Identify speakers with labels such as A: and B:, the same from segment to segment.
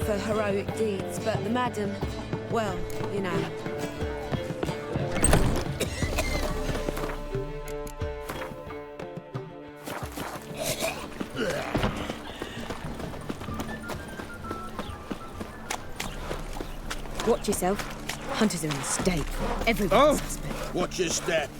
A: for heroic deeds, but the madam, well, you know. Watch yourself. Hunters are in state. Everyone's suspect.
B: Watch your step.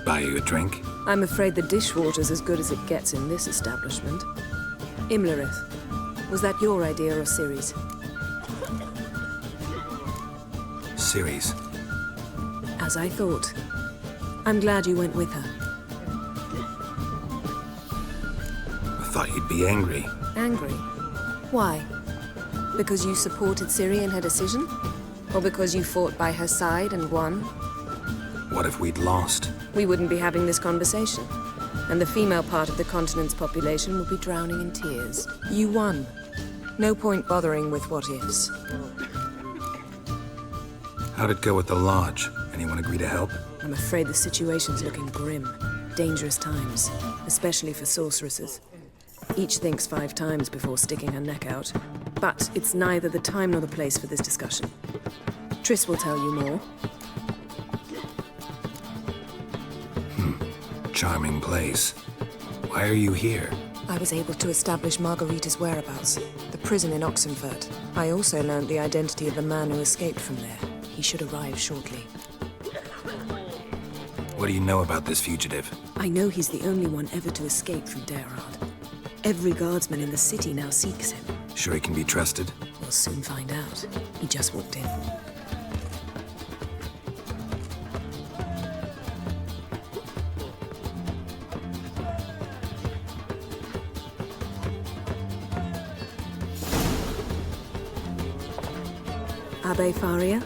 C: Buy you a drink?
A: I'm afraid the dishwater's as good as it gets in this establishment. Imlerith, was that your idea or Ciri's?
C: Ciri's.
A: As I thought. I'm glad you went with her.
C: I thought you'd be angry.
A: Angry? Why? Because you supported Ciri in her decision? Or because you fought by her side and won?
C: What if we'd lost?
A: We wouldn't be having this conversation. And the female part of the continent's population would be drowning in tears. You won. No point bothering with what-ifs.
C: How'd it go with the lodge? Anyone agree to help?
A: I'm afraid the situation's looking grim. Dangerous times, especially for sorceresses. Each thinks 5 times before sticking her neck out. But it's neither the time nor the place for this discussion. Triss will tell you more.
C: Charming place. Why are you here?
A: I was able to establish Margarita's whereabouts, the prison in Oxenfurt. I also learned the identity of the man who escaped from there. He should arrive shortly.
C: What do you know about this fugitive?
A: I know he's the only one ever to escape from Derard. Every guardsman in the city now seeks him.
C: Sure he can be trusted?
A: We'll soon find out. He just walked in. Abbe Faria?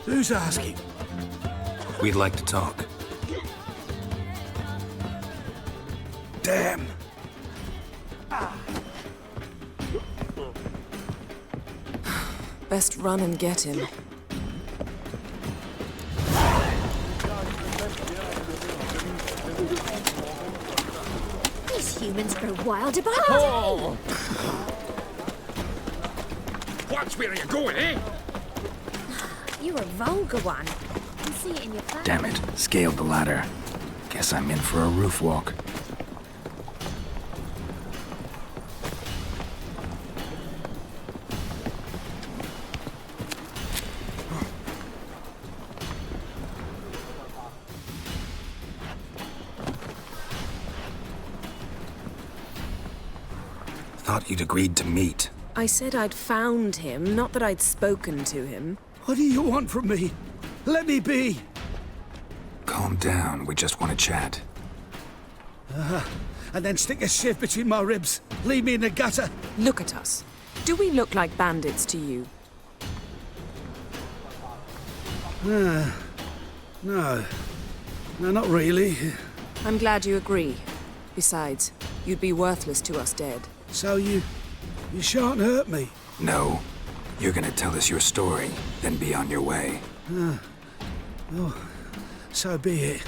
B: Who's asking?
C: We'd like to talk.
B: Damn.
A: Best run and get him.
D: These humans grow wild about.
E: Oh! Watch where you're going, eh?
D: You're a vulgar one. I can see it in your face.
C: Damn it. Scaled the ladder. Guess I'm in for a roof walk. Thought you'd agreed to meet.
A: I said I'd found him, not that I'd spoken to him.
B: What do you want from me? Let me be.
C: Calm down. We just want to chat.
B: And then stick a shiv between my ribs. Leave me in the gutter.
A: Look at us. Do we look like bandits to you?
B: No. No, not really.
A: I'm glad you agree. Besides, you'd be worthless to us dead.
B: So you shan't hurt me.
C: No. You're gonna tell us your story, then be on your way.
B: Oh, so be it.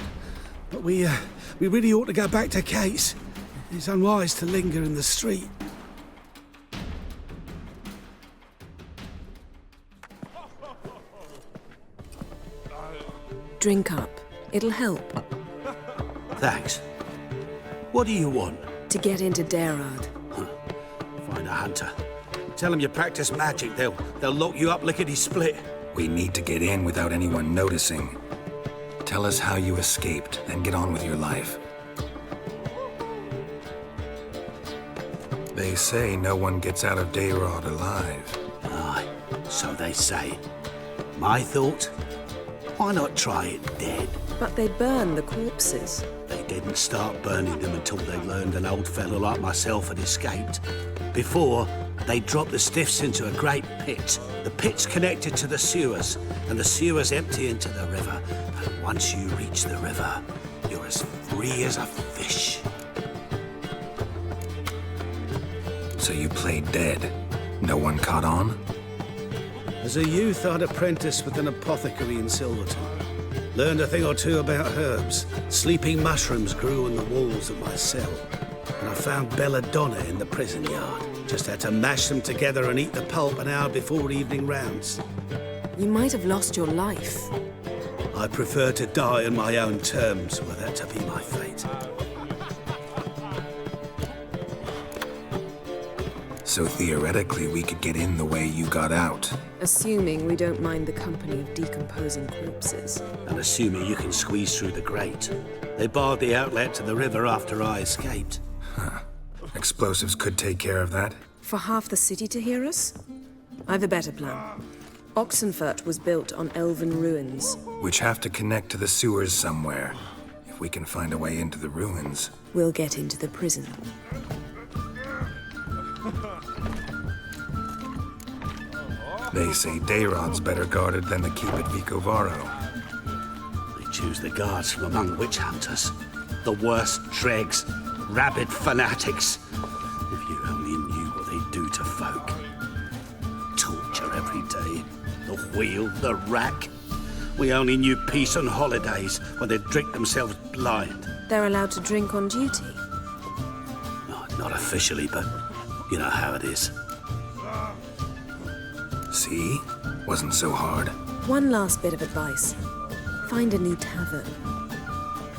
B: But we really ought to go back to Kate's. It's unwise to linger in the street.
A: Drink up. It'll help.
B: Thanks. What do you want?
A: To get into Derard.
B: Find a hunter. Tell them you practice magic. They'll lock you up lickety-split.
C: We need to get in without anyone noticing. Tell us how you escaped, then get on with your life. They say no one gets out of Dayrod alive.
B: Aye, so they say. My thought? Why not try it dead?
A: But they burn the corpses.
B: They didn't start burning them until they learned an old fellow like myself had escaped. Before, they dropped the stiffs into a great pit. The pit's connected to the sewers, and the sewers empty into the river. And once you reach the river, you're as free as a fish.
C: So you played dead. No one caught on?
B: As a youth, I'd apprenticed with an apothecary in Silverton. Learned a thing or two about herbs. Sleeping mushrooms grew on the walls of my cell. And I found belladonna in the prison yard. Just had to mash them together and eat the pulp an hour before evening rounds.
A: You might have lost your life.
B: I prefer to die on my own terms, were that to be my fate.
C: So theoretically, we could get in the way you got out.
A: Assuming we don't mind the company of decomposing corpses.
B: And assuming you can squeeze through the grate. They barred the outlet to the river after I escaped.
C: Huh. Explosives could take care of that?
A: For half the city to hear us? I've a better plan. Oxenfurt was built on elven ruins.
C: Which have to connect to the sewers somewhere. If we can find a way into the ruins.
A: We'll get into the prison.
C: They say Dayrod's better guarded than the keep at Vicovaro.
B: They choose the guards from among witch hunters. The worst dregs, rabid fanatics. If you only knew what they do to folk. Torture every day. The wheel, the rack. We only knew peace on holidays when they'd drink themselves blind.
A: They're allowed to drink on duty?
B: No, not officially, but you know how it is.
C: See? Wasn't so hard.
A: One last bit of advice. Find a new tavern.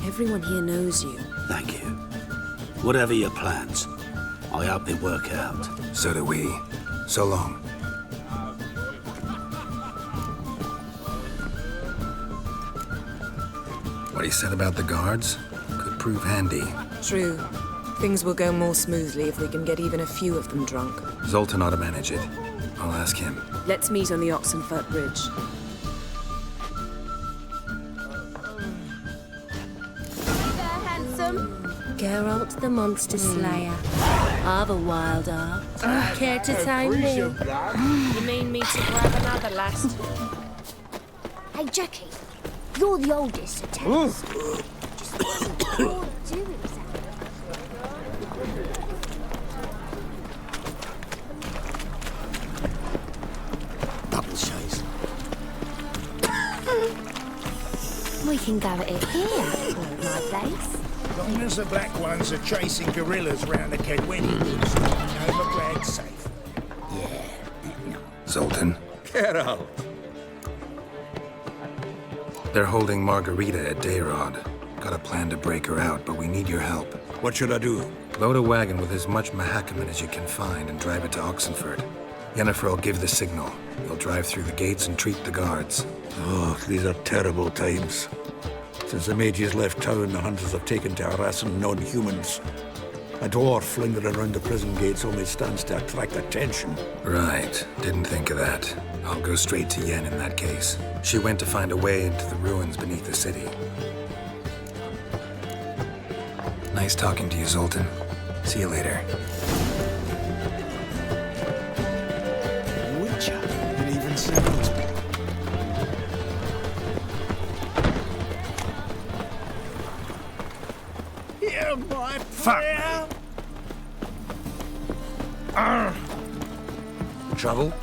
A: Everyone here knows you.
B: Thank you. Whatever your plans, I hope they work out.
C: So do we. So long. What he said about the guards could prove handy.
A: True. Things will go more smoothly if we can get even a few of them drunk.
C: Zoltan ought to manage it. I'll ask him.
A: Let's meet on the Oxenfurt Bridge.
D: There, handsome. Geralt the Monster Slayer. I've a wild art. Care to tame me?
F: You mean me to grab another last?
D: Hey, Jackie. You're the oldest, so tell us. Just what you're doing, Sam.
B: Double chase.
D: We can go at it here, my place.
E: Long as the black ones are chasing gorillas round the Kedweni woods, no McGreg's safe.
C: Zoltan,
E: Geralt.
C: they're holding Margarita at Dayrod. Got a plan to break her out, but we need your help.
E: What should I do?
C: Load a wagon with as much Mahakaman as you can find and drive it to Oxenfurt. Yennefer will give the signal. You'll drive through the gates and treat the guards.
G: Oh, these are terrible times. Since the mages left town, the hunters have taken to harassing non-humans. A dwarf lingering around the prison gates only stands to attract attention.
C: Right. Didn't think of that. I'll go straight to Yen in that case. She went to find a way into the ruins beneath the city. Nice talking to you, Zoltan. See you later.
E: Witcher. It even sounds. Hear my prayer.
C: Trouble?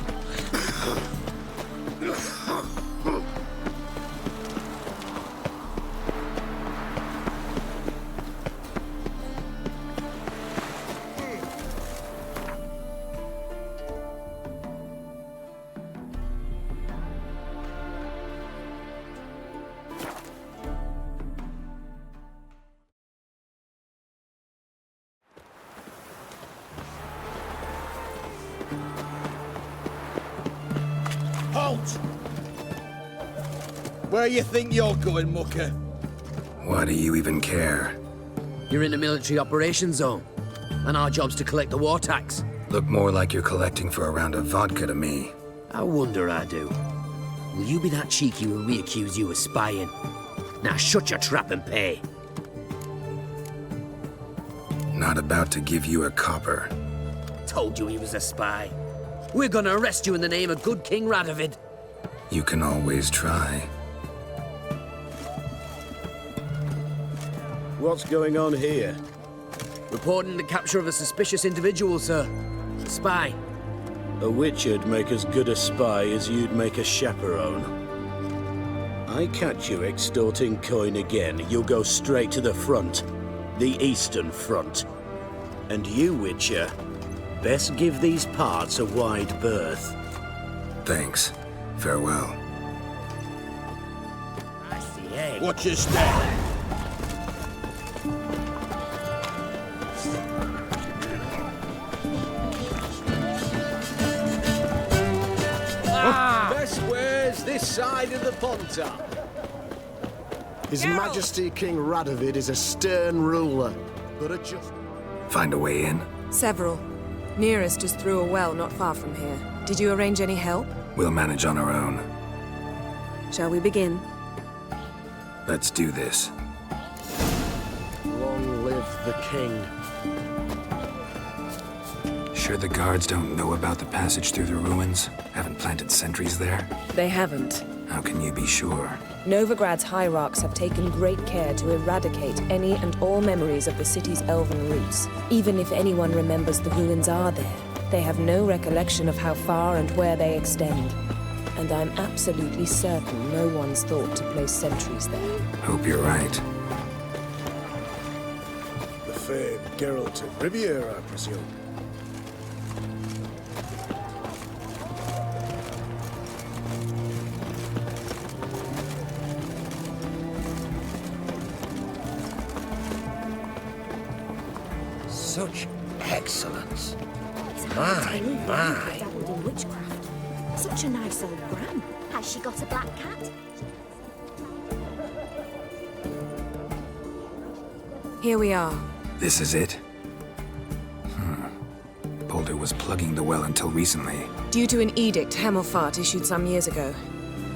E: Halt! Where you think you're going, mucker?
C: Why do you even care?
H: You're in the military operations zone. and our job's to collect the war tax.
C: Look more like you're collecting for a round of vodka to me.
H: I wonder I do. Will you be that cheeky when we accuse you of spying? Now shut your trap and pay.
C: Not about to give you a copper.
H: Told you he was a spy. We're gonna arrest you in the name of good King RADOVID.
C: You can always try.
I: What's going on here?
H: Reporting the capture of a suspicious individual, sir. A spy.
I: A witcher'd make as good a spy as you'd make a chaperone. I catch you extorting coin again, you'll go straight to the front. The Eastern Front. And you, Witcher, best give these parts a wide berth.
C: Thanks. Farewell.
H: I see egg.
E: Watch your step.
J: Best wares this side of the Pontar.
K: His Majesty King RADOVID is a stern ruler, but a just...
C: Find a way in?
A: Several. Nearest is through a well not far from here. Did you arrange any help?
C: We'll manage on our own.
A: Shall we begin?
C: Let's do this.
K: Long live the king.
C: Sure the guards don't know about the passage through the ruins? Haven't planted sentries there?
A: They haven't.
C: How can you be sure?
A: Novigrad's hierarchs have taken great care to eradicate any and all memories of the city's elven roots. Even if anyone remembers the ruins are there, they have no recollection of how far and where they extend. And I'm absolutely certain no one's thought to place sentries there.
C: Hope you're right.
E: The famed Geralt of Rivia, I presume.
J: Such excellence.
L: My.
M: Dabbled in witchcraft. Such a nice old gran. Has she got a black cat?
A: Here we are.
C: This is it? Boulder was plugging the well until recently.
A: Due to an edict Hemmelfart issued some years ago.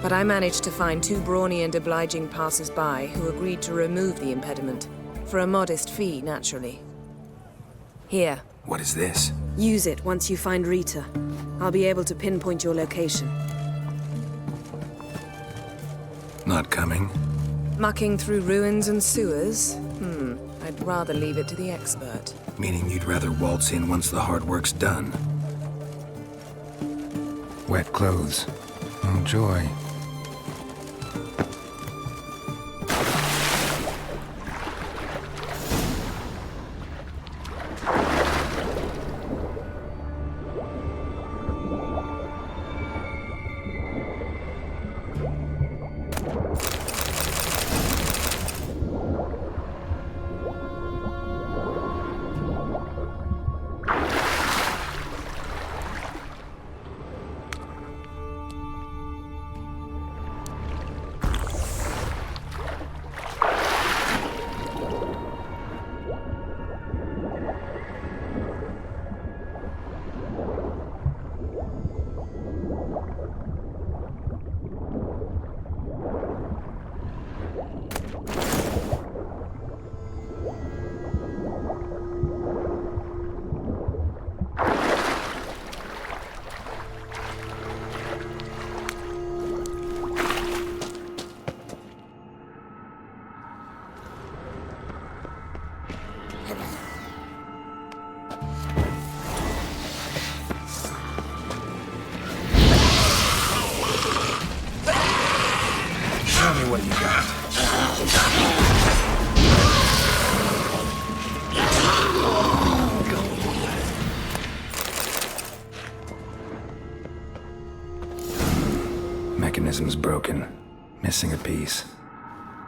A: But I managed to find two brawny and obliging passers-by who agreed to remove the impediment. For a modest fee, naturally. Here.
C: What is this?
A: Use it once you find Rita. I'll be able to pinpoint your location.
C: Not coming?
A: Mucking through ruins and sewers? I'd rather leave it to the expert.
C: Meaning you'd rather waltz in once the hard work's done. Wet clothes. Oh, joy. What you got? Mechanism's broken. Missing a piece.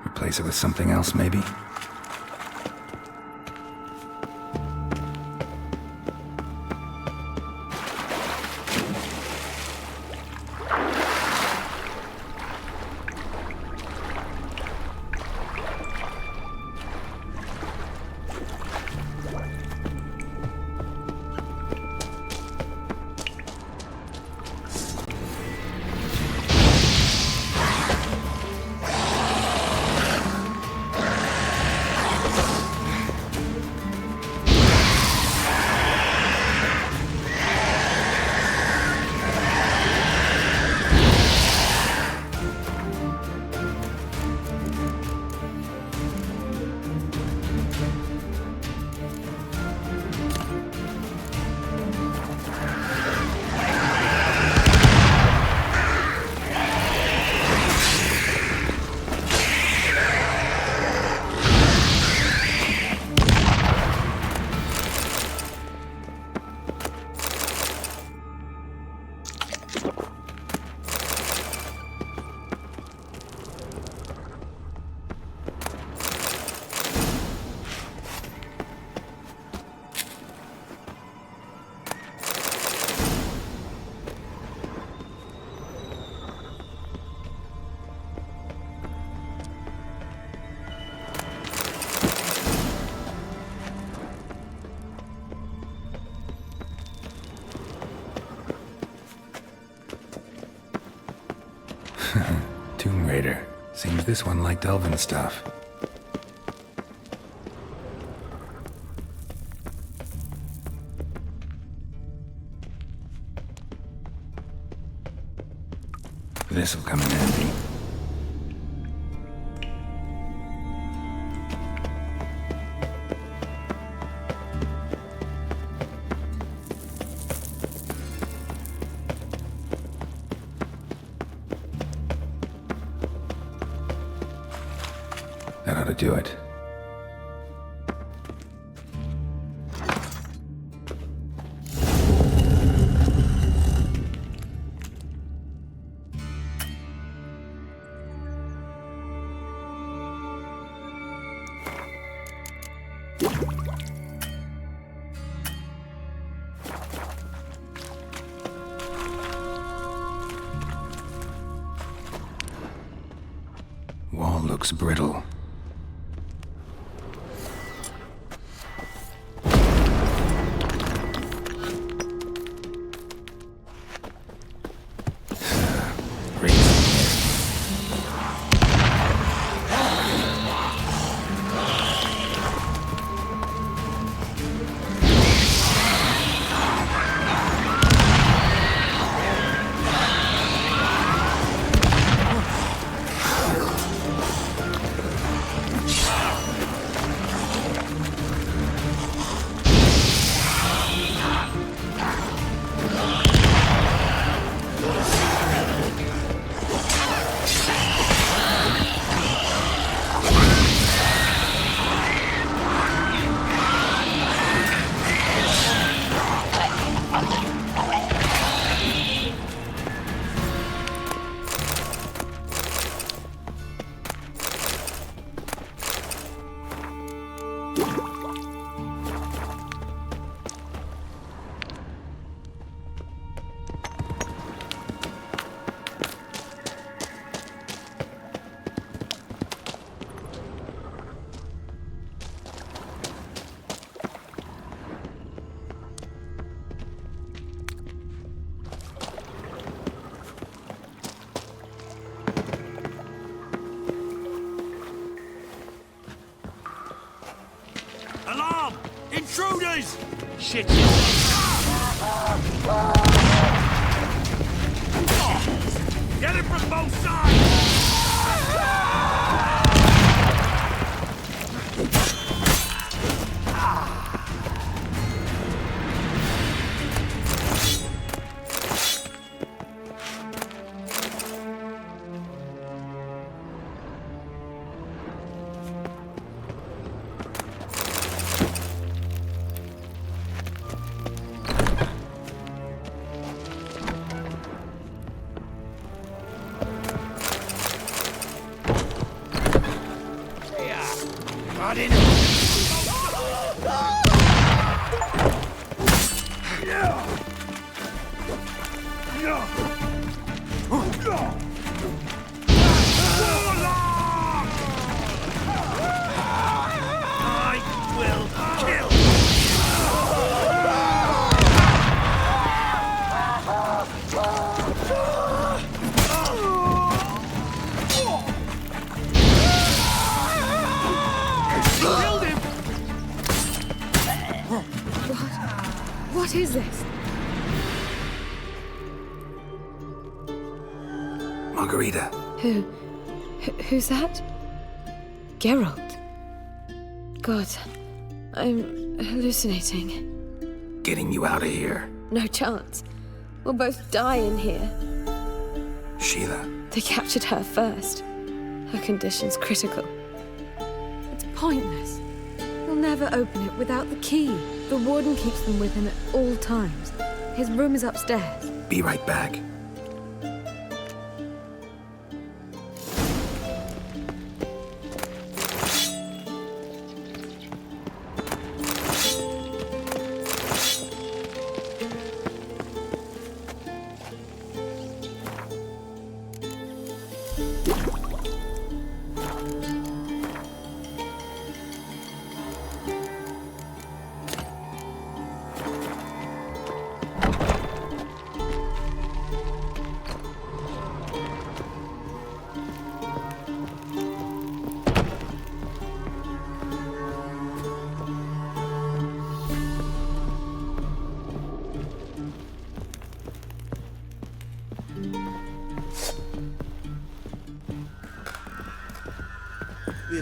C: Replace it with something else, maybe? Tomb Raider. Seems this one liked elven stuff. This'll come in handy. That ought to do it. Wall looks brittle.
B: Intruders! Shit! Get it from both sides!
A: What is this?
C: Margarita.
A: Who's that? Geralt. God, I'm hallucinating.
C: Getting you out of here.
A: No chance. We'll both die in here.
C: Sheila.
A: They captured her first. Her condition's critical. It's pointless. He'll never open it without the key. The warden keeps them with him at all times. His room is upstairs.
C: Be right back.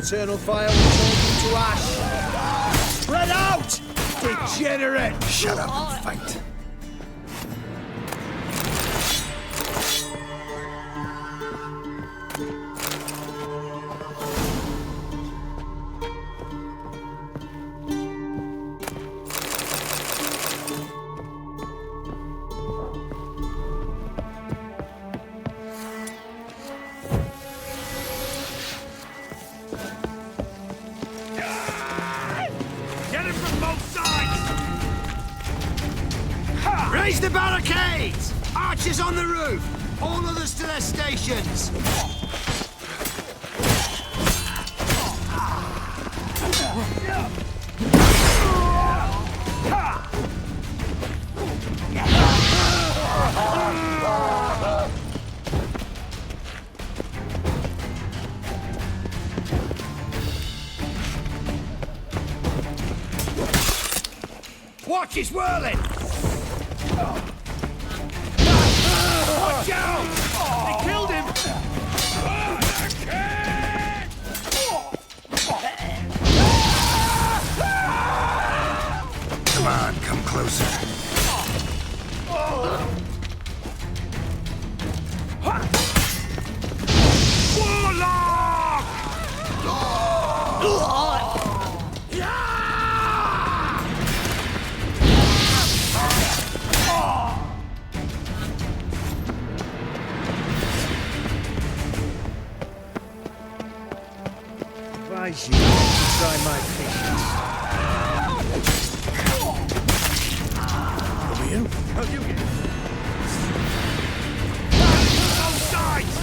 J: eternal fire will turn you to ash. Spread out! Degenerate!
C: Shut up and fight.
B: Raise the barricades! Archers on the roof! All others to their stations! Watch his whirling! Watch out! They killed him!
C: Come on, come closer.
J: Advise you to try my patience. Over you? How do you get? Both sides!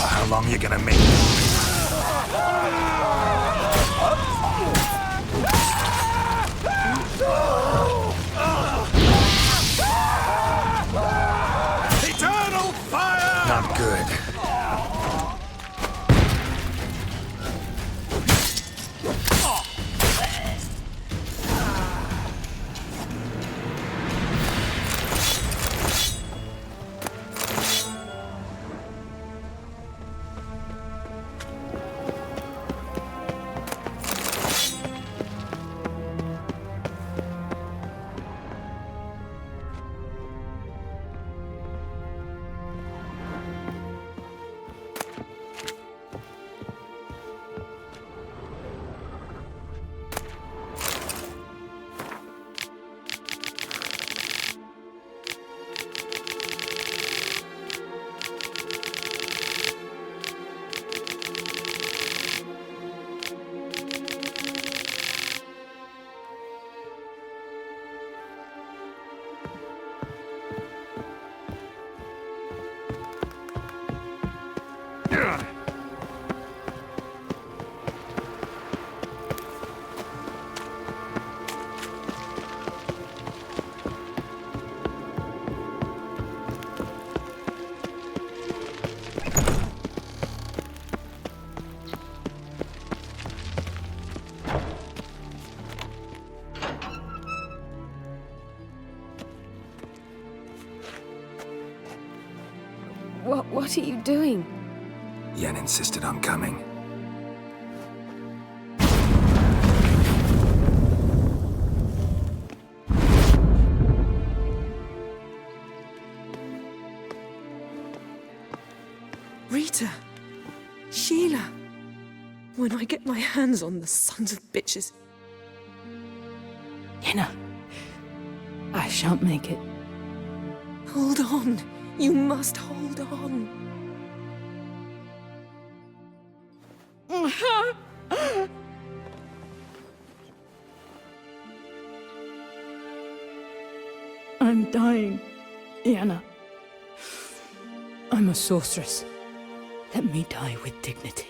C: How long you gonna make it?
B: Eternal fire!
C: Not good.
A: What are you doing?
C: Yen insisted on coming.
A: Rita! Sheila! When I get my hands on the sons of bitches...
L: Yenna, I shan't make it.
A: Hold on! You must hold on!
L: I'm dying, Yenna. I'm a sorceress. Let me die with dignity.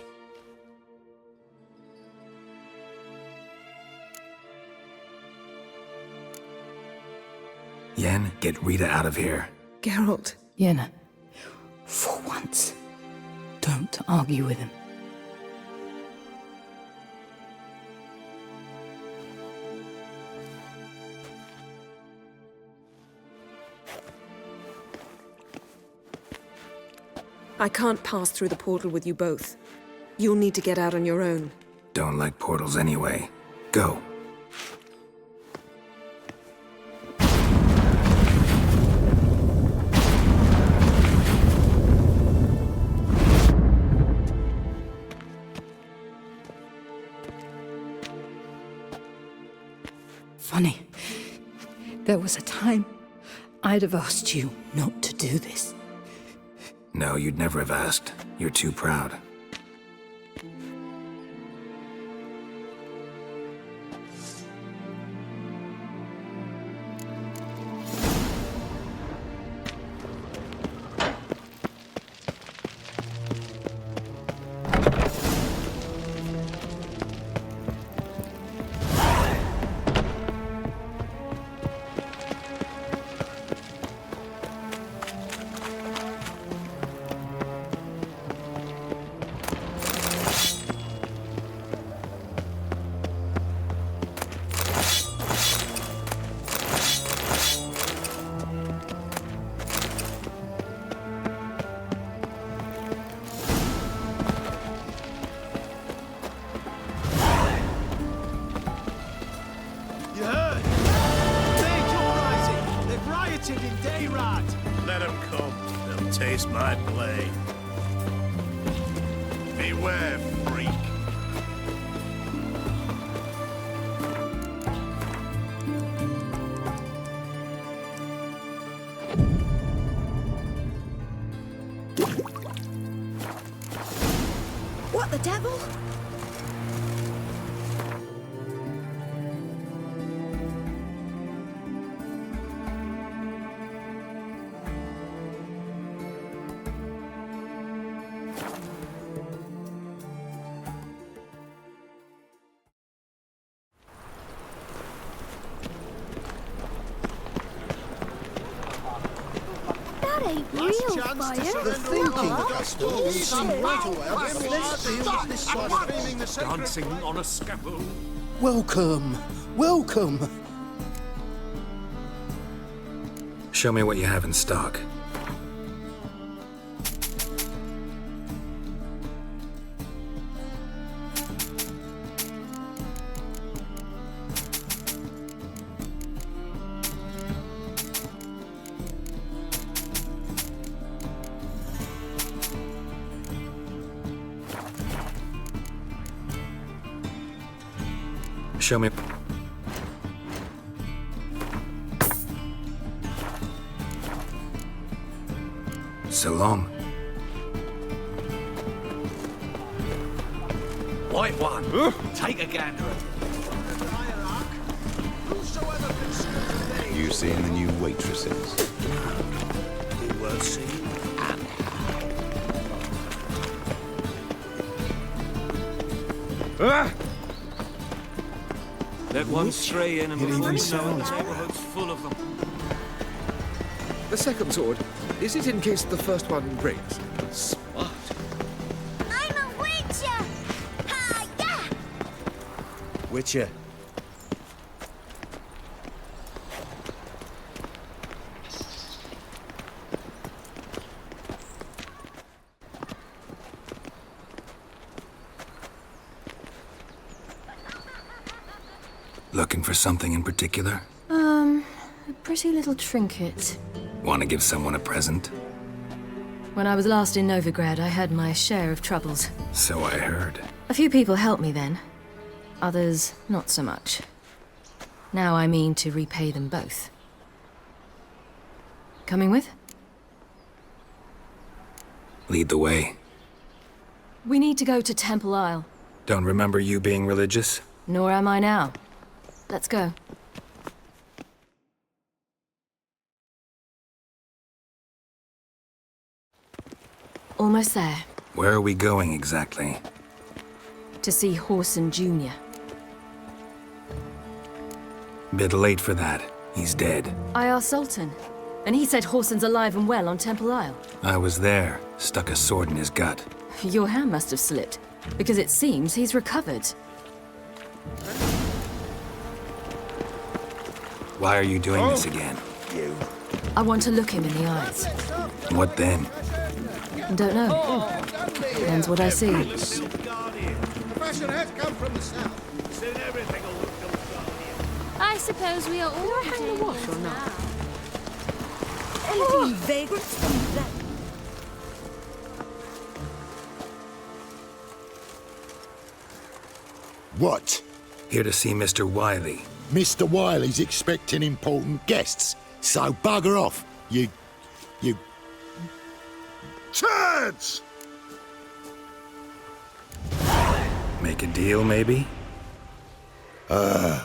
C: Yen, get Rita out of here.
A: Geralt.
L: Yenna, for once, don't argue with him.
A: I can't pass through the portal with you both. You'll need to get out on your own.
C: Don't like portals anyway. Go.
L: Funny. There was a time I'd have asked you not to do this.
C: No, you'd never have asked. You're too proud.
J: Let them come. They'll taste my blade. Beware, freak.
M: What the devil? Real fire?
K: The thinking.
G: Dancing on a scaffold.
K: Welcome. Welcome.
C: Show me what you have in stock. Show me. So long.
G: White one, take a gander at it.
N: You seeing the new waitresses?
J: You were seen.
O: Let one stray in and before you know it, the neighborhood's full of them.
P: The second sword, is it in case the first one breaks? Smart.
M: I'm a witcher! Ha, yeah!
J: Witcher.
C: Looking for something in particular?
D: A pretty little trinket.
C: Want to give someone a present?
D: When I was last in Novigrad, I had my share of troubles.
C: So I heard.
D: A few people helped me then. Others, not so much. Now I mean to repay them both. Coming with?
C: Lead the way.
D: We need to go to Temple Isle.
C: Don't remember you being religious?
D: Nor am I now. Let's go. Almost there.
C: Where are we going exactly?
D: To see Horson Jr.
C: Bit late for that. He's dead.
D: I asked Sultan, and he said Horson's alive and well on Temple Isle.
C: I was there. Stuck a sword in his gut.
D: Your hand must have slipped, because it seems he's recovered.
C: Why are you doing this again?
D: I want to look him in the eyes.
C: What then?
A: Don't know. Depends what I see.
E: The fashion has come from the south. Soon everything will look Guardian.
D: I suppose we are all.
A: Did I hang the wash or not?
L: Anything vagrants from that.
E: What?
C: Here to see Mr. Wiley.
E: Mr. Wiley's expecting important guests, so bugger off, you... Turds!
C: Make a deal, maybe?
E: Yeah.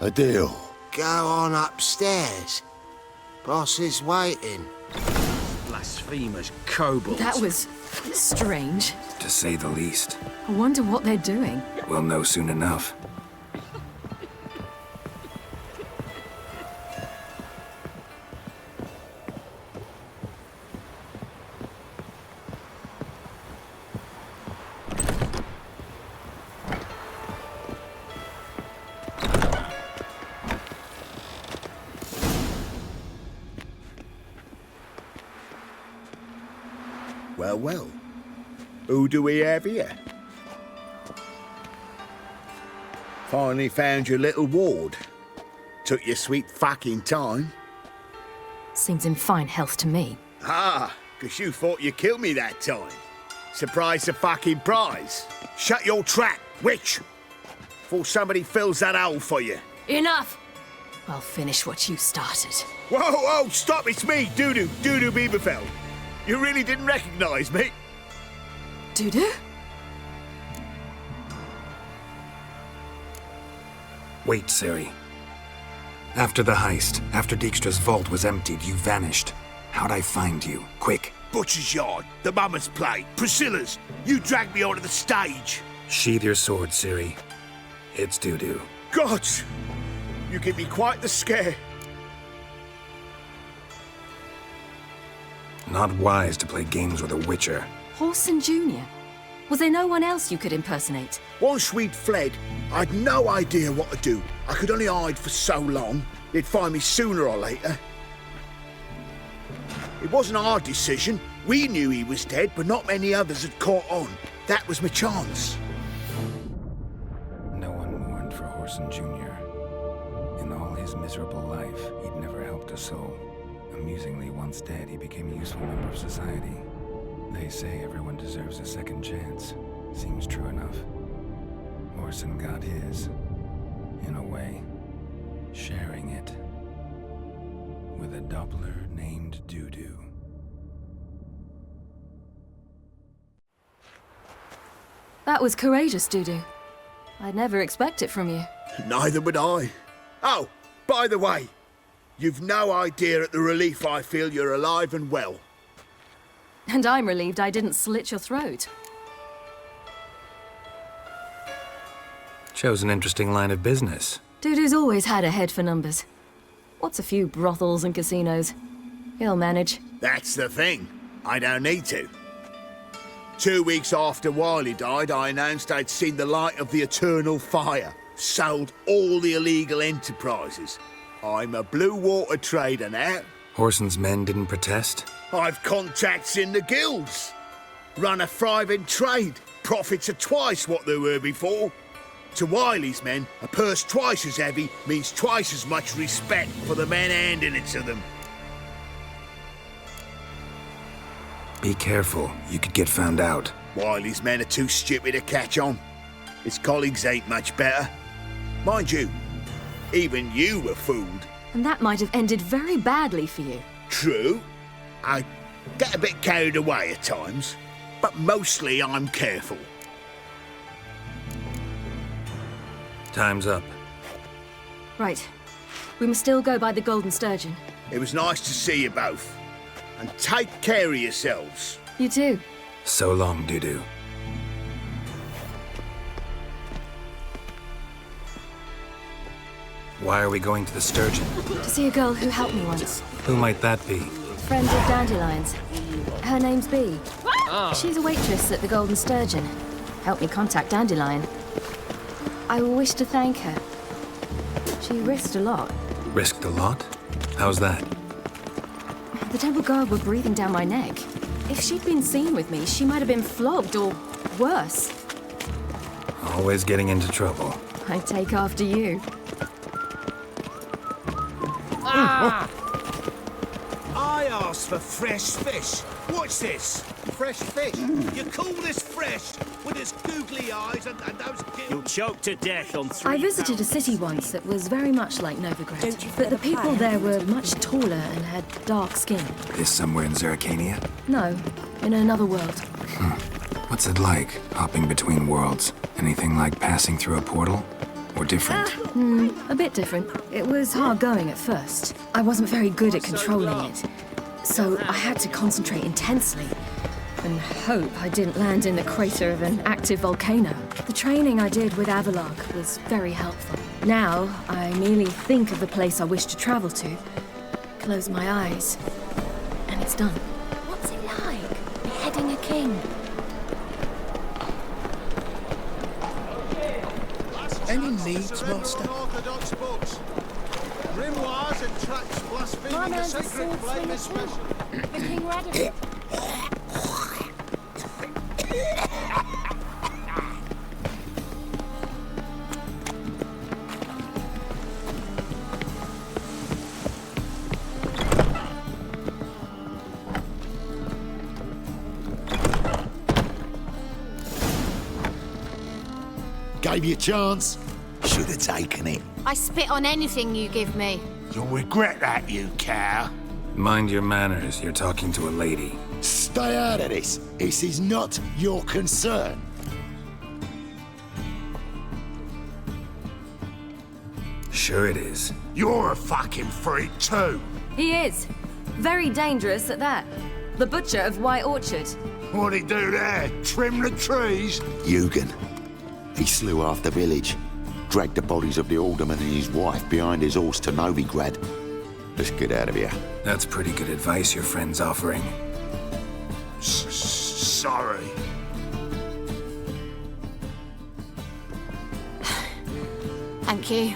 E: A deal.
K: Go on upstairs. Boss is waiting.
H: Blasphemous kobolds.
A: That was strange.
C: To say the least.
A: I wonder what they're doing.
C: We'll know soon enough.
J: Well. Who do we have here? Finally found your little ward. Took your sweet fucking time.
A: Seems in fine health to me.
J: Ah, 'cause you thought you killed me that time. Surprise the fucking prize. Shut your trap, witch! Before somebody fills that hole for you.
A: Enough! I'll finish what you started.
J: Whoa, stop, it's me, Dudu Bieberfeld. You really didn't recognize me?
A: Dudu?
C: Wait, Ciri. After the heist, after Dijkstra's vault was emptied, you vanished. How'd I find you? Quick.
J: Butcher's Yard, the Mama's Plate, Priscilla's. You dragged me onto the stage.
C: Sheathe your sword, Ciri. It's Dudu.
J: Gods! You give me quite the scare.
C: Not wise to play games with a witcher.
A: Horson Jr.? Was there no one else you could impersonate?
J: Once we'd fled, I'd no idea what to do. I could only hide for so long. They'd find me sooner or later. It wasn't our decision. We knew he was dead, but not many others had caught on. That was my chance.
C: No one mourned for Horson Jr. In all his miserable life, he'd never helped a soul. Amusingly, once dead, he became a useful member of society. They say everyone deserves a second chance. Seems true enough. Horson got his, in a way, sharing it with a Doppler named Dudu.
A: That was courageous, Dudu. I'd never expect it from you.
J: Neither would I. Oh, by the way, you've no idea at the relief I feel you're alive and well.
A: And I'm relieved I didn't slit your throat.
C: Chose an interesting line of business.
A: Dudu's always had a head for numbers. What's a few brothels and casinos? He'll manage.
J: That's the thing. I don't need to. 2 weeks after Wiley died, I announced I'd seen the light of the eternal fire. Sold all the illegal enterprises. I'm a blue water trader now.
C: Horson's men didn't protest?
J: I've contacts in the guilds. Run a thriving trade. Profits are twice what they were before. To Wiley's men, a purse twice as heavy means twice as much respect for the men handing it to them.
C: Be careful, you could get found out.
J: Wiley's men are too stupid to catch on. His colleagues ain't much better. Mind you, even you were fooled.
A: And that might have ended very badly for you.
J: True. I get a bit carried away at times, but mostly I'm careful.
C: Time's up.
A: Right. We must still go by the Golden Sturgeon.
J: It was nice to see you both. And take care of yourselves.
A: You too.
C: So long, Dudu. Why are we going to the Sturgeon?
A: To see a girl who helped me once.
C: Who might that be?
A: Friend of Dandelion's. Her name's Bee. She's a waitress at the Golden Sturgeon. Helped me contact Dandelion. I wish to thank her. She risked a lot.
C: Risked a lot? How's that?
Q: The temple guard were breathing down my neck. If she'd been seen with me, she might have been flogged or worse.
C: Always getting into trouble.
Q: I take after you.
E: Ah! I asked for fresh fish. What's this?
J: Fresh fish?
E: You call this fresh with its googly eyes and those gills?
H: You'll choke to death on 3
Q: I visited a city once that was very much like Novigrad, but the people there were much taller and had dark skin.
C: This somewhere in Zeracania?
Q: No, in another world.
C: What's it like, hopping between worlds? Anything like passing through a portal? Or different?
Q: A bit different. It was hard going at first. I wasn't very good at controlling it, so I had to concentrate intensely and hope I didn't land in the crater of an active volcano. The training I did with Avalok was very helpful. Now, I merely think of the place I wish to travel to, close my eyes, and it's done.
M: What's it like, beheading a king?
E: Any needs, Master?
K: Orthodox books. Grimoires and tracts blaspheming the sacred flame especially.
M: The King Radovid.
J: Gave you a chance. Should have taken it.
M: I spit on anything you give me.
J: You'll regret that, you cow.
C: Mind your manners, you're talking to a lady.
J: Stay out of this. This is not your concern.
C: Sure it is.
J: You're a fucking freak too.
Q: He is. Very dangerous at that. The butcher of White Orchard.
J: What'd he do there? Trim the trees?
R: Eugen. He slew half the village, dragged the bodies of the alderman and his wife behind his horse to Novigrad. Let's get out of here.
C: That's pretty good advice your friend's offering.
J: Sorry.
M: Thank you.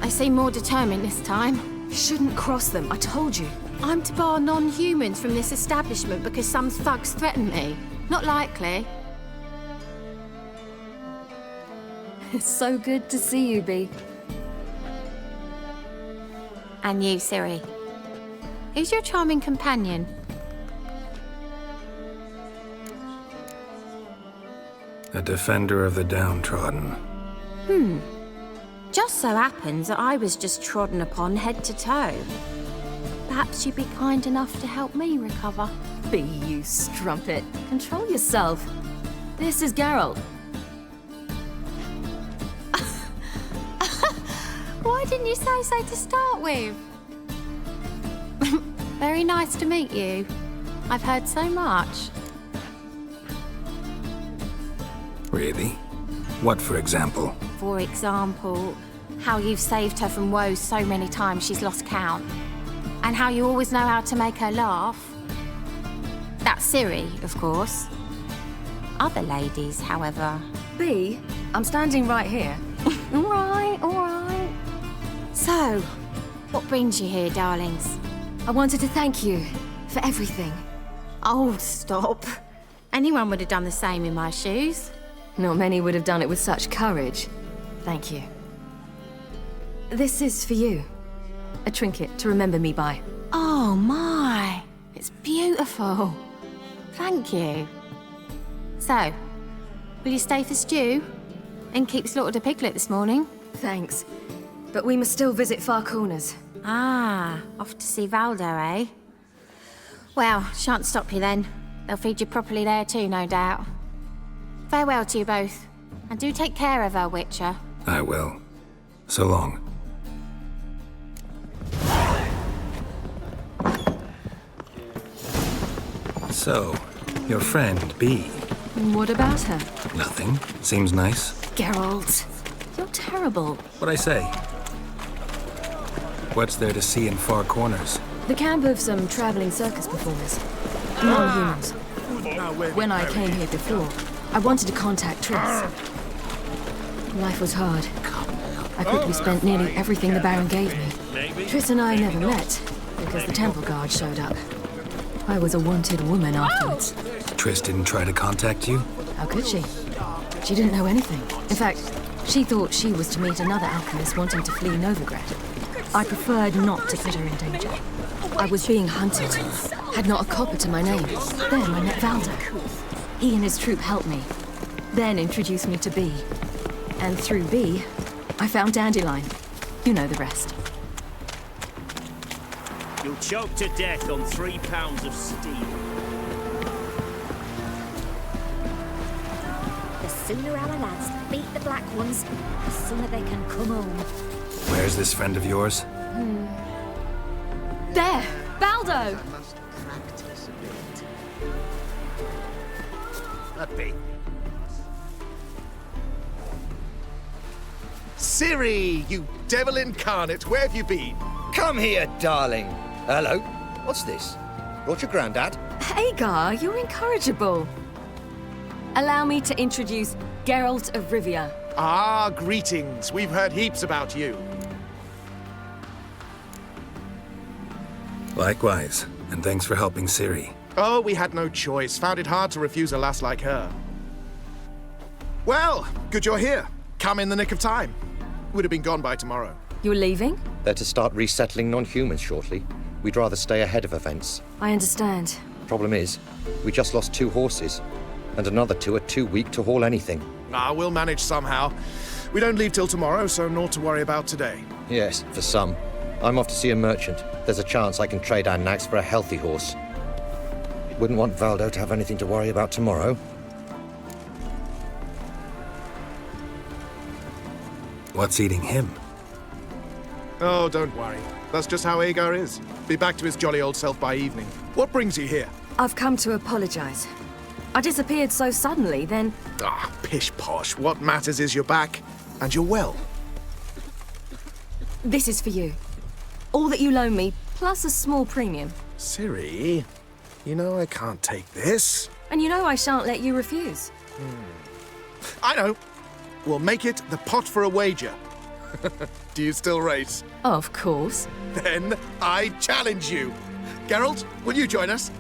M: They seem more determined this time.
Q: Shouldn't cross them, I told you.
M: I'm to bar non-humans from this establishment because some thugs threaten me. Not likely.
Q: It's so good to see you, Bee.
M: And you, Ciri. Who's your charming companion?
C: A defender of the downtrodden.
M: Just so happens that I was just trodden upon head to toe. Perhaps you'd be kind enough to help me recover.
Q: Bee, you strumpet. Control yourself. This is Geralt.
M: Why didn't you say so to start with? Very nice to meet you. I've heard so much.
C: Really? What, for example?
M: For example, how you've saved her from woes so many times she's lost count. And how you always know how to make her laugh. That's Ciri, of course. Other ladies, however...
Q: Bee, I'm standing right here.
M: All right, all right. So, what brings you here, darlings?
Q: I wanted to thank you for everything.
M: Oh, stop. Anyone would have done the same in my shoes.
Q: Not many would have done it with such courage. Thank you. This is for you. A trinket to remember me by.
M: Oh, my. It's beautiful. Thank you. So, will you stay for stew? And keep slaughtered a piglet this morning?
Q: Thanks. But we must still visit Far Corners.
M: Ah, off to see Valdo, eh? Well, shan't stop you then. They'll feed you properly there too, no doubt. Farewell to you both. And do take care of her, Witcher.
C: I will. So long. So, your friend, Bee.
Q: What about her?
C: Nothing. Seems nice.
Q: Geralt, you're terrible.
C: What'd I say? What's there to see in Far Corners?
Q: The camp of some traveling circus performers. Non-humans. When I came here before, I wanted to contact Triss. Life was hard. I quickly spent nearly everything the Baron gave me. Triss and I never met, because the temple guard showed up. I was a wanted woman afterwards.
C: Triss didn't try to contact you?
Q: How could she? She didn't know anything. In fact, she thought she was to meet another alchemist wanting to flee Novigrad. I preferred not to put her in danger. I was being hunted. Had not a copper to my name. Then I met Valdo. He and his troop helped me. Then introduced me to B. And through B, I found Dandelion. You know the rest.
O: You'll choke to death on 3 pounds of steel.
S: The sooner our lads beat the Black Ones, the sooner they can come home.
C: Where's this friend of yours?
Q: There! Baldo!
P: Ciri, you devil incarnate, where have you been?
T: Come here, darling. Hello. What's this? Brought your granddad?
Q: Hagar, you're incorrigible. Allow me to introduce Geralt of Rivia.
P: Ah, greetings. We've heard heaps about you.
C: Likewise, and thanks for helping Ciri.
P: Oh, we had no choice. Found it hard to refuse a lass like her. Well, good you're here. Come in the nick of time. Would have been gone by tomorrow.
Q: You're leaving?
T: They're to start resettling non-humans shortly. We'd rather stay ahead of events.
Q: I understand.
T: Problem is, we just lost 2 horses, and another 2 are too weak to haul anything.
P: Ah, we'll manage somehow. We don't leave till tomorrow, so naught to worry about today.
T: Yes, for some. I'm off to see a merchant. There's a chance I can trade our nags for a healthy horse. Wouldn't want Valdo to have anything to worry about tomorrow.
C: What's eating him?
P: Oh, don't worry. That's just how Agar is. Be back to his jolly old self by evening. What brings you here?
Q: I've come to apologize. I disappeared so suddenly, then...
P: Ah, pish-posh. What matters is you're back, and you're well.
Q: This is for you. All that you loan me, plus a small premium.
P: Ciri, you know I can't take this.
Q: And you know I shan't let you refuse.
P: I know. We'll make it the pot for a wager. Do you still race?
Q: Of course.
P: Then I challenge you. Geralt, will you join us?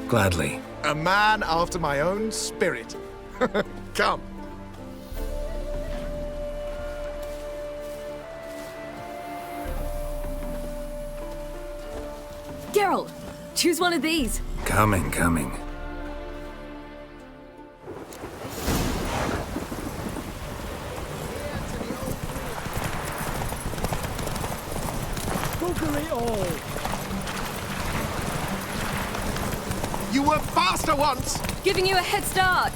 C: Gladly.
P: A man after my own spirit. Come.
Q: Geralt, choose one of these.
C: Coming.
E: Cookery all.
P: You were faster once!
Q: Giving you a head start.